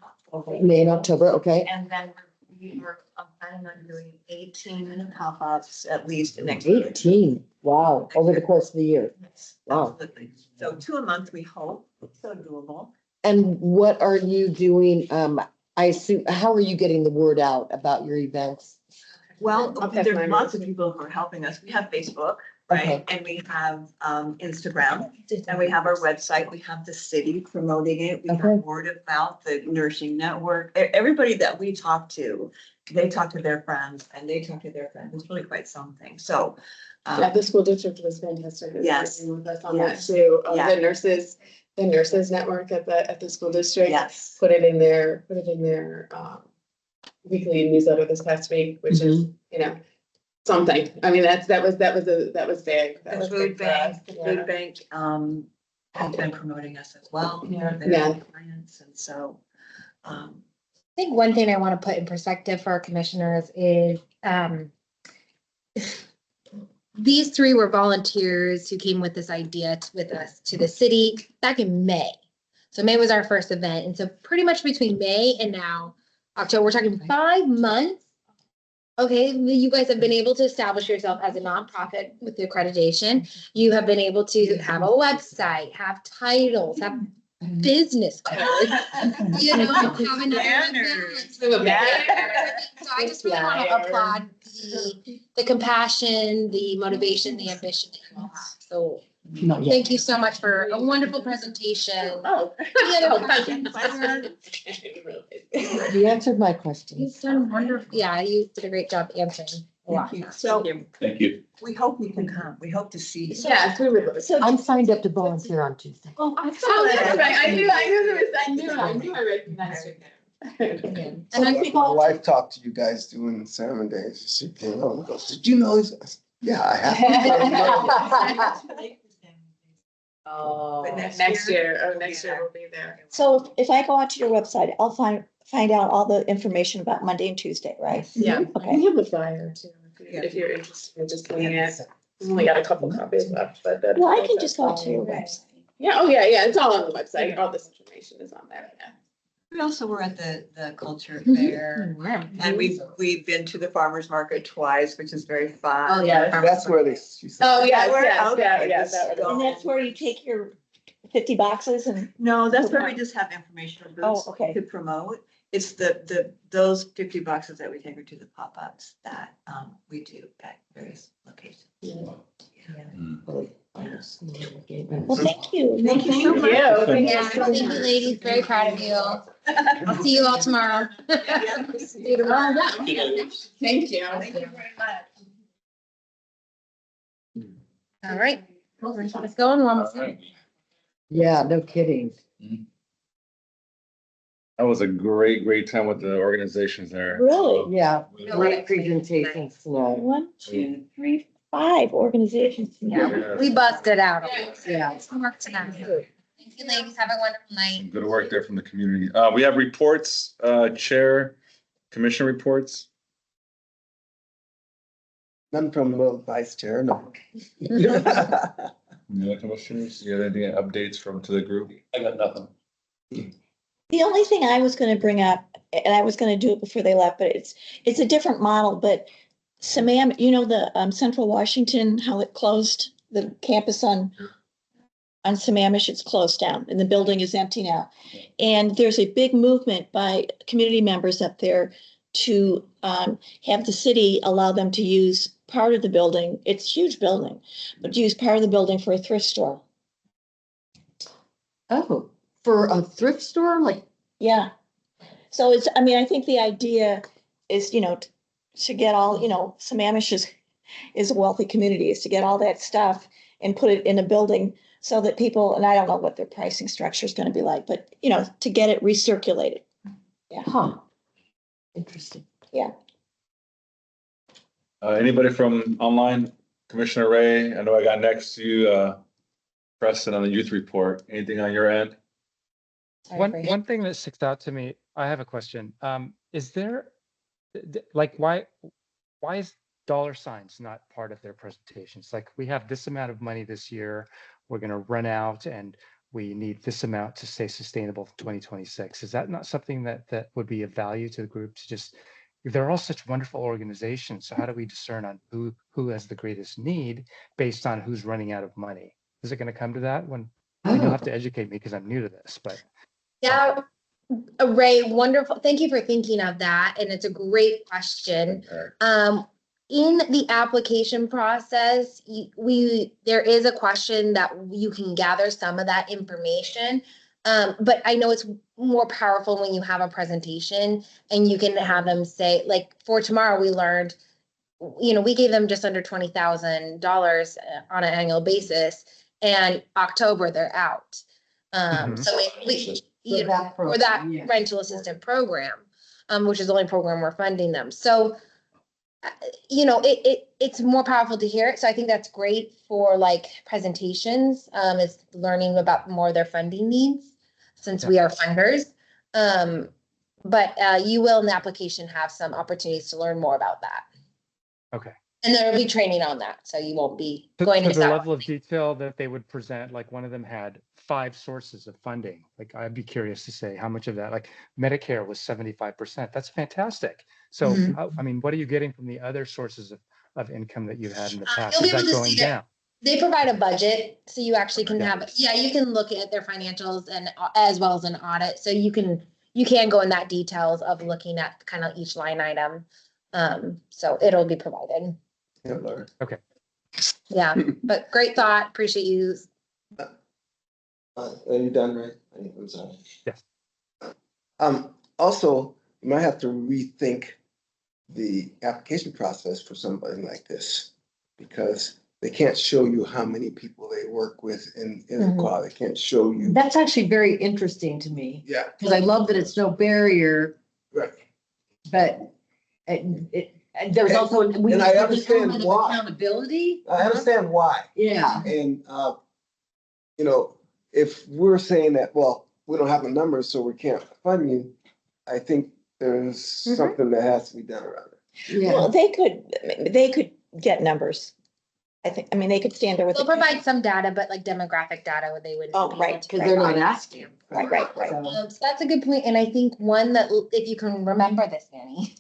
May and October, okay. And then we were planning on doing 18 pop-ups at least next year. 18, wow, over the course of the year. Yes, Wow. absolutely. So 2 a month, we hope, so doable. And what are you doing? I assume, how are you getting the word out about your events? Well, I'll pass there's mine lots on. of people who are helping us. We have Facebook, Okay. right? And we have Instagram, and we have our website. We have the city promoting it. We Okay. have word of mouth, the nursing network. Everybody that we talk to, they talk to their friends and they talk to their friends. It's really quite something. So. Yeah, the school district was fantastic. It was Yes. working with us on that Yes. too. Yeah. The nurses network at the school district. Yes. Put it in their weekly newsletter this past week, which is, something. I mean, that was big. That The was food big for us. bank, the Yeah. food bank, have been promoting us as well. Yeah. They're Yeah. clients, and so, I think one thing I want to put in perspective for our commissioners is, these three were volunteers who came with this idea with us to the city back in May. So May was our first event. And so pretty much between May and now, October, we're talking 5 months. Okay, you guys have been able to establish yourself as a nonprofit with the accreditation. You have been able to have a website, have titles, have business cards, have another event. So I just really want to applaud the compassion, the motivation, the ambition that you all have. So thank you so much for a wonderful presentation. You answered my question. You've done wonderful. Yeah, you did a great job answering a lot. thank you. So Thank you. we hope you can come. We hope to see you. Yes, we would. So, I'm signed up to volunteer on Tuesday. Oh, that's right. I knew I recognized it. And so I'm My wife talked to you guys doing Salmon Days. She came home and goes, "Did you know this?" I said, "Yeah, I have." Oh, But next year we'll be there. so if I go onto your website, I'll find out all the information about Monday and Tuesday, right? Yeah, Okay. we have the flyer too, if you're interested in just looking at it. We've only got a couple copies left, but that's. Well, I can just go to your website. Yeah, yeah, it's all on the website. All this information is on there, yeah. We also were at the culture fair, and we've been to the farmer's market twice, which is very fun. Oh, yeah. That's where she said. Oh, yes, where- yes, okay, yeah, yeah. let's that go. was- And that's where you take your 50 boxes and, No, that's where we just have informational booths Oh, okay. to promote. It's those 50 boxes that we take her to the pop-ups that we do at various locations. well, thank you. Thank you so much. Yeah, thank you, ladies. Very proud of you. I'll see you all tomorrow. See you tomorrow. Thank you. Thank you very much. All right. Let's go. We're almost there. Yeah, no kidding. That was a great time with the organizations there. Really? Yeah, great presentations tonight. 1, 2, 3, 5 organizations. Yeah, we busted out. Yeah. Let's work tonight. Thank you, ladies. Have a wonderful night. Good work there from the community. We have reports, chair, commission reports. None from the vice chair, no. Any other commissioners? You have any updates to the group? I got nothing. The only thing I was gonna bring up, and I was gonna do it before they left, but it's a different model, but Samam, the Central Washington, how it closed the campus on on Sammamish, it's closed down and the building is empty now. And there's a big movement by community members up there to have the city allow them to use part of the building. It's a huge building, but to use part of the building for a thrift store. Oh, for a thrift store, like, Yeah. So it's, I mean, I think the idea is, to get all, Sammamish is a wealthy community, is to get all that stuff and put it in a building so that people, and I don't know what their pricing structure is going to be like, but, to get it recirculated. huh, interesting. Yeah. Anybody from online? Commissioner Ray, I know I got next to you, Preston on the youth report. Anything on your end? One thing that sticks out to me, I have a question. Is there, like, why is dollar signs not part of their presentations? Like, we have this amount of money this year, we're gonna run out and we need this amount to stay sustainable for 2026. Is that not something that would be of value to the group to just, they're all such wonderful organizations. So how do we discern on who has the greatest need based on who's running out of money? Is it gonna come to that when, and you'll have to educate me because I'm new to this, but. Yeah, Ray, wonderful. Thank you for thinking of that. And it's a great question. In the application process, there is a question that you can gather some of that information. But I know it's more powerful when you have a presentation and you can have them say, like, for tomorrow, we learned, we gave them just under $20,000 on an annual basis, and October they're out. So for that rental assistant program, which is the only program we're funding them. So, it's more powerful to hear it. So I think that's great for like presentations, is learning about more of their funding needs since we are funders. But you will in the application have some opportunities to learn more about that. Okay. And there will be training on that. So you won't be To going to the that level of detail that they would present, like one of them had 5 sources of funding. Like, I'd be curious to say how much of that, like Medicare was 75%. That's fantastic. So, I mean, what are you getting from the other sources of income that you've had in the past? You'll Is be able that to going see that down? they provide a budget, so you actually can have, you can look at their financials and as well as an audit. So you can go in that details of looking at kind of each line item. So it'll be provided. Yeah, Laura. Okay. Yeah, but great thought. Appreciate you. Are you done, right? I'm sorry. Yes. Also, you might have to rethink the application process for somebody like this, because they can't show you how many people they work with in Issaquah. They can't show you. That's actually very interesting to me. Yeah. Because I love that it's no barrier, Right. but there's also, we and I understand element of why. accountability. I understand why. Yeah. And, if we're saying that, well, we don't have the numbers, so we can't fund you, I think there's something that has to be done around it. Yeah. Well, they could get numbers. I mean, they could stand there with. They'll provide some data, but like demographic data, where they wouldn't. Oh, be right, able to Because they're not provide. asking. Right. So that's a good point. And I think one that, if you can remember this, Annie,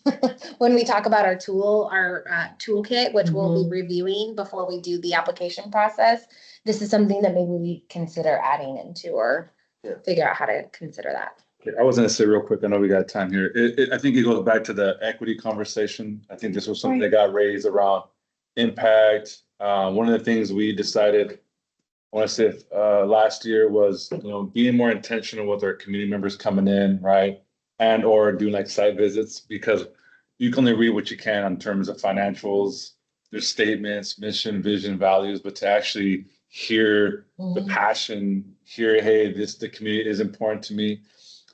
when we talk about our toolkit, which we'll be reviewing before we do the application process, this is something that maybe we consider adding into or figure out how to consider that. Okay, I was gonna say real quick, I know we got time here. I think it goes back to the equity conversation. I think this was something that got raised around impact. One of the things we decided, I want to say last year was, being more intentional with our community members coming in, right? And or doing like site visits, because you can only read what you can in terms of financials, their statements, mission, vision, values, but to actually hear the passion, hear, hey, the community is important to me.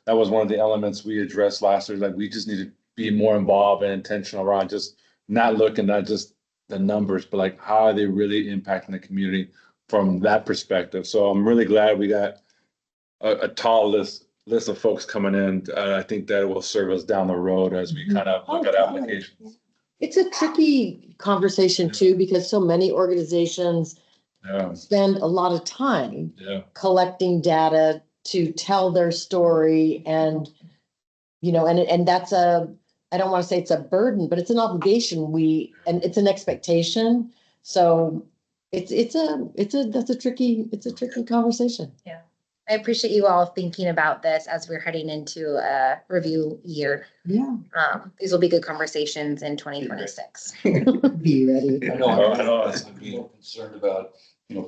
That was one of the elements we addressed last year. Like, we just need to be more involved and intentional around just not looking at just the numbers, but like, how are they really impacting the community from that perspective? So I'm really glad we got a tall list of folks coming in. I think that will serve us down the road as we kind of look at applications. It's a tricky conversation too, because so many organizations spend a lot of time collecting data to tell their story, and and that's I don't want to say it's a burden, but it's an obligation and it's an expectation. So that's a tricky conversation. I appreciate you all thinking about this as we're heading into a review year. Yeah. These will be good conversations in 2026. Be ready. I know, I'm being concerned about,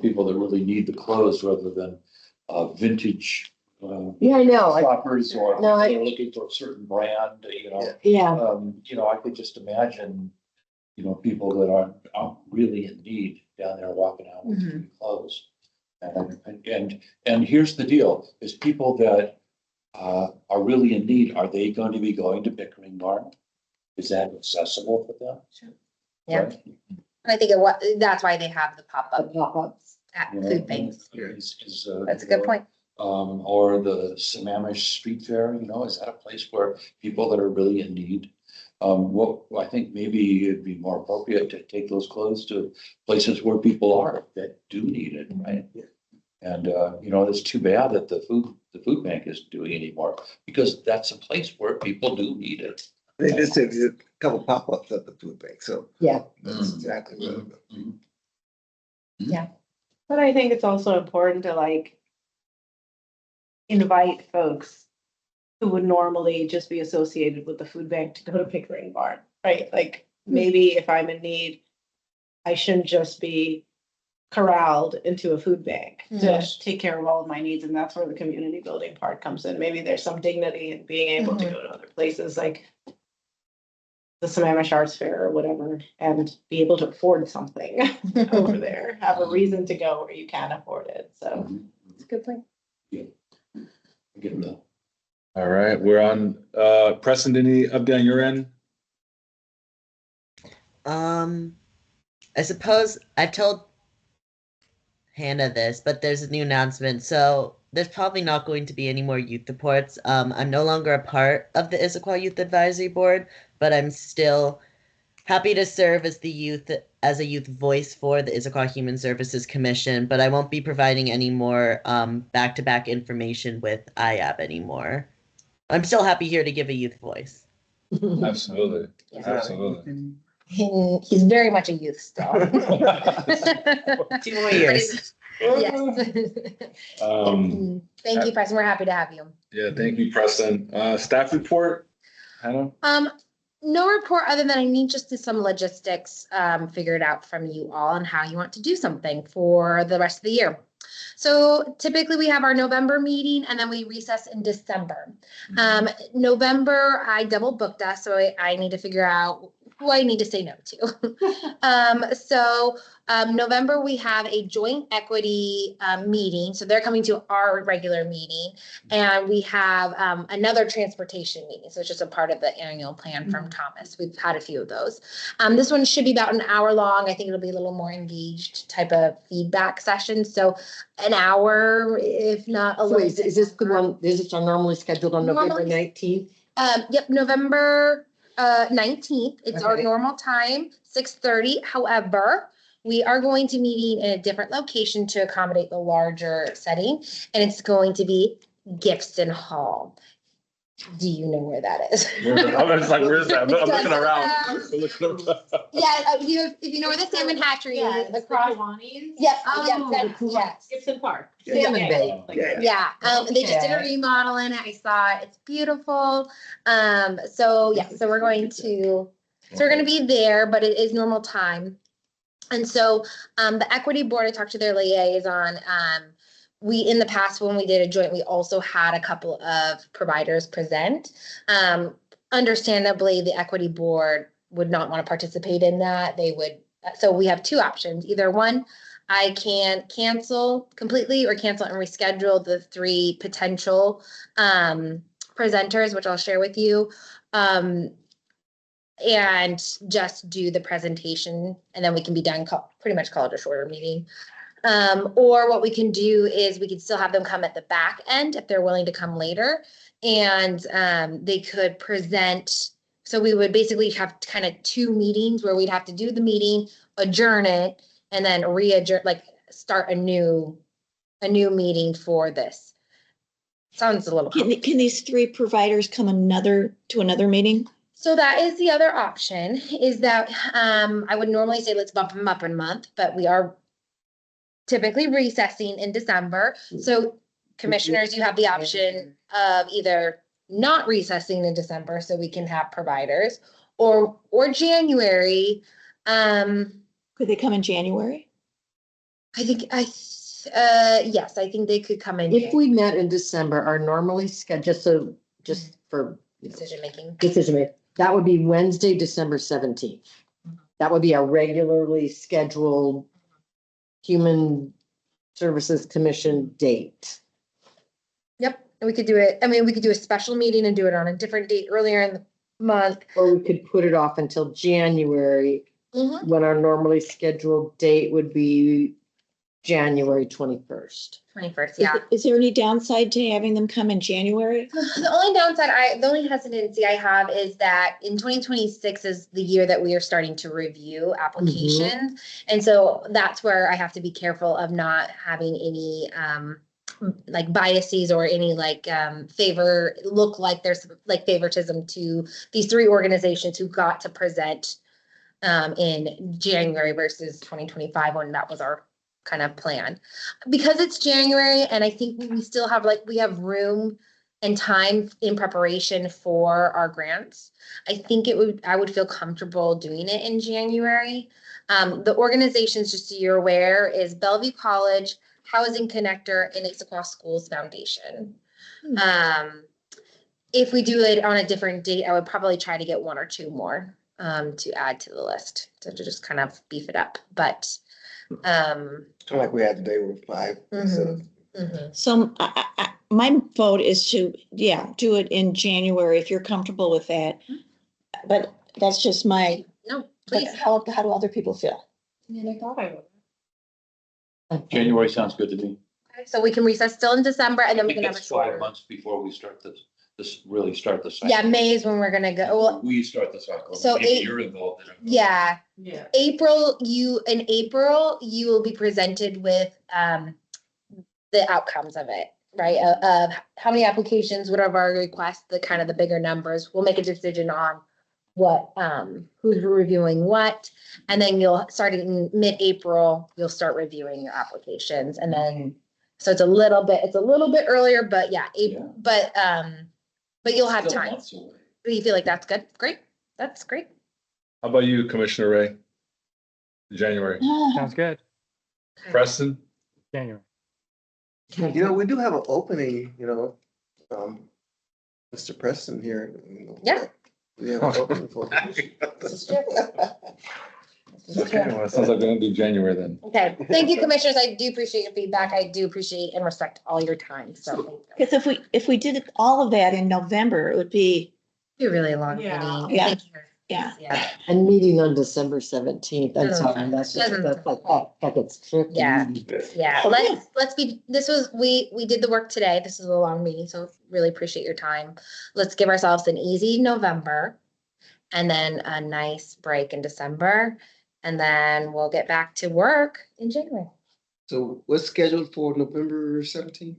people that really need the clothes rather than vintage. Yeah, I know. Shoppers or No, they're looking for a certain brand, Yeah. I could just imagine, people that aren't really in need down there walking out with new clothes. And here's the deal, is people that are really in need, are they going to be going to Pickering Barn? Is that accessible for them? Sure. Yeah. Right? I think that's why they have the pop-ups at food banks. That's a good point. Or the Sammamish Street Fair, is that a place where people that are really in need? I think maybe it'd be more appropriate to take those clothes to places where people are that do need it, right? And, it's too bad that the food bank isn't doing anymore, because that's a place where people do need it. They did say there's a couple pop-ups at the food bank, so. Yeah. That's exactly what. Yeah. But I think it's also important to invite folks who would normally just be associated with the food bank to go to Pickering Barn, right? Maybe if I'm in need, I shouldn't just be corralled into a food bank to take care of all of my needs. And that's where the community building part comes in. Maybe there's some dignity in being able to go to other places like the Sammamish Arts Fair or whatever, and be able to afford something over there, have a reason to go where you can afford it. So It's a good point. All right, we're on, Preston, any update on your end? I suppose I've told Hannah this, but there's a new announcement. So there's probably not going to be any more youth reports. I'm no longer a part of the Issaquah Youth Advisory Board, but I'm still happy to serve as a youth voice for the Issaquah Human Services Commission, but I won't be providing any more back-to-back information with IAB anymore. I'm still happy here to give a youth voice. Absolutely, absolutely. He's very much a youth still. 2 more years. Yes. Thank you, Preston. We're happy to have you. Yeah, thank you, Preston. Staff report, Hannah? No report other than I need just some logistics figured out from you all and how you want to do something for the rest of the year. So typically we have our November meeting and then we recess in December. November, I double booked us, so I need to figure out who I need to say no to. November, we have a joint equity meeting. So they're coming to our regular meeting. And we have another transportation meeting. So it's just a part of the annual plan from Thomas. We've had a few of those. This one should be about an hour long. I think it'll be a little more engaged type of feedback session. So an hour, if not a little. Is this the one, is it normally scheduled on November 19th? Yep, November 19th. It's our normal time, 6:30. However, we are going to meeting in a different location to accommodate the larger setting, and it's going to be Gibson Hall. Do you know where that is? I was like, where's that? I'm looking around. Yeah, if you know where the salmon hatchery is, across. Yep. Yes. Gibson Park. Salmon Bay. Yeah. They just did a remodel in it. I saw it. It's beautiful. So we're going to be there, but it is normal time. And so the equity board, I talked to their liaison. We, in the past, when we did a joint, we also had a couple of providers present. Understandably, the equity board would not want to participate in that. They would, so we have two options. Either one, I can cancel completely or cancel and reschedule the 3 potential presenters, which I'll share with you. And just do the presentation, and then we can be done, pretty much call it a shorter meeting. Or what we can do is we could still have them come at the back end if they're willing to come later, and they could present. So we would basically have kind of 2 meetings where we'd have to do the meeting, adjourn it, and then re-adjourn, start a new meeting for this. Sounds a little. Can these 3 providers come to another meeting? So that is the other option, is that I would normally say let's bump them up a month, but we are typically recessing in December. So commissioners, you have the option of either not recessing in December so we can have providers or January. Could they come in January? Yes, I think they could come in. If we met in December, our normally scheduled, just for Decision making. that would be Wednesday, December 17th. That would be our regularly scheduled Human Services Commission date. Yep, and we could do it, I mean, we could do a special meeting and do it on a different date earlier in the month. Or we could put it off until January, when our normally scheduled date would be January 21st. 21st, yeah. Is there any downside to having them come in January? The only hesitancy I have is that in 2026 is the year that we are starting to review applications. And so that's where I have to be careful of not having any like biases or any like look like there's like favoritism to these three organizations who got to present in January versus 2025 when that was our kind of plan. Because it's January and I think we still have we have room and time in preparation for our grants. I think I would feel comfortable doing it in January. The organizations, just so you're aware, is Bellevue College, Housing Connector, and Issaquah Schools Foundation. If we do it on a different date, I would probably try to get one or two more to add to the list to just kind of beef it up. But Kind of like we had today with 5 instead of. So my vote is to, do it in January if you're comfortable with that. But that's just my. No, But please. how do other people feel? I thought I would. January sounds good to me. So we can recess still in December and then I we think can have a that's 5 shorter. months before we start really start the cycle. Yeah, May is when we're gonna go. Well, We start the cycle. So Maybe 8 you're involved in it. yeah. Yeah. April, you will be presented with the outcomes of it, right? Of how many applications, what are our requests, the kind of the bigger numbers. We'll make a decision on what who's reviewing what, and then you'll start in mid-April, you'll start reviewing your applications, and then so it's a little bit earlier, but but you'll have Still time. months away. Do you feel like that's good? Great. That's great. How about you, Commissioner Ray? January. Sounds good. Preston? January. We do have an opening, Mr. Preston here. Yeah. We have an opening for. Okay, well, it sounds like we're gonna do January then. Okay, thank you, commissioners. I do appreciate your feedback. I do appreciate and respect all your time, so. thank you. Because if we did all of that in November, it would be, Be really long Yeah. meeting. Yeah. Thank you. Yeah. Yeah. And meeting on December 17th, I'm Doesn't- sorry, that's just, doesn't- that gets tricky. Yeah. Yeah, we did the work today. This is a long meeting, so really appreciate your time. Let's give ourselves an easy November and then a nice break in December. And then we'll get back to work in January. So what's scheduled for November 17th?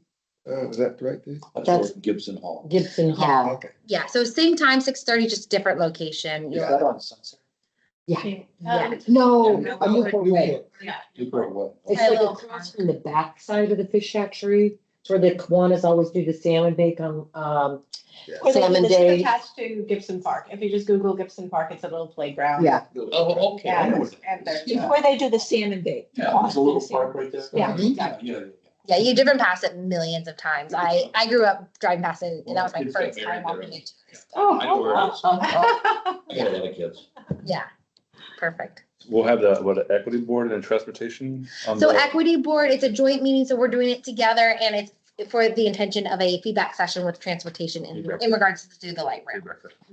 Is that the right day? That's- for Gibson Hall. Gibson Hall. Okay. Yeah, so same time, 6:30, just different location. Is that on Sunset? Yeah. No, No, a Newport Way. Newport Way. It's I like love across from the back side of the fish hatchery. It's where the Kiwanis always do the salmon bake on, Salmon Day. Attached to Gibson Park. If you just Google Gibson Park, it's a little playground. Yeah. Oh, okay. I know where that And there's. is. where they do the salmon bake. Yeah, there's a little park right there. Yeah. Yeah. Yeah, you've driven past it millions of times. I grew up driving past it, and that was my Kids got first time married walking there. it. I know where it is. I got a lot of kids. Yeah, perfect. We'll have the equity board and transportation. on So the- equity board, it's a joint meeting, so we're doing it together, and it's for the intention of a feedback session with transportation in regards to the light rail.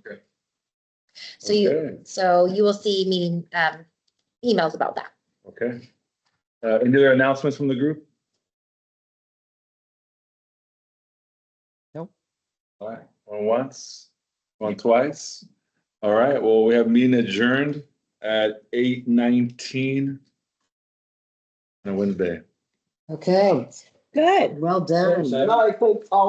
Okay. So Okay. you will see meeting emails about that. Okay. Any other announcements from the group? Nope. All right, going once, going twice. All right, well, we have meeting adjourned at 8:19 on Wednesday. Okay, Good. well done. No, I think all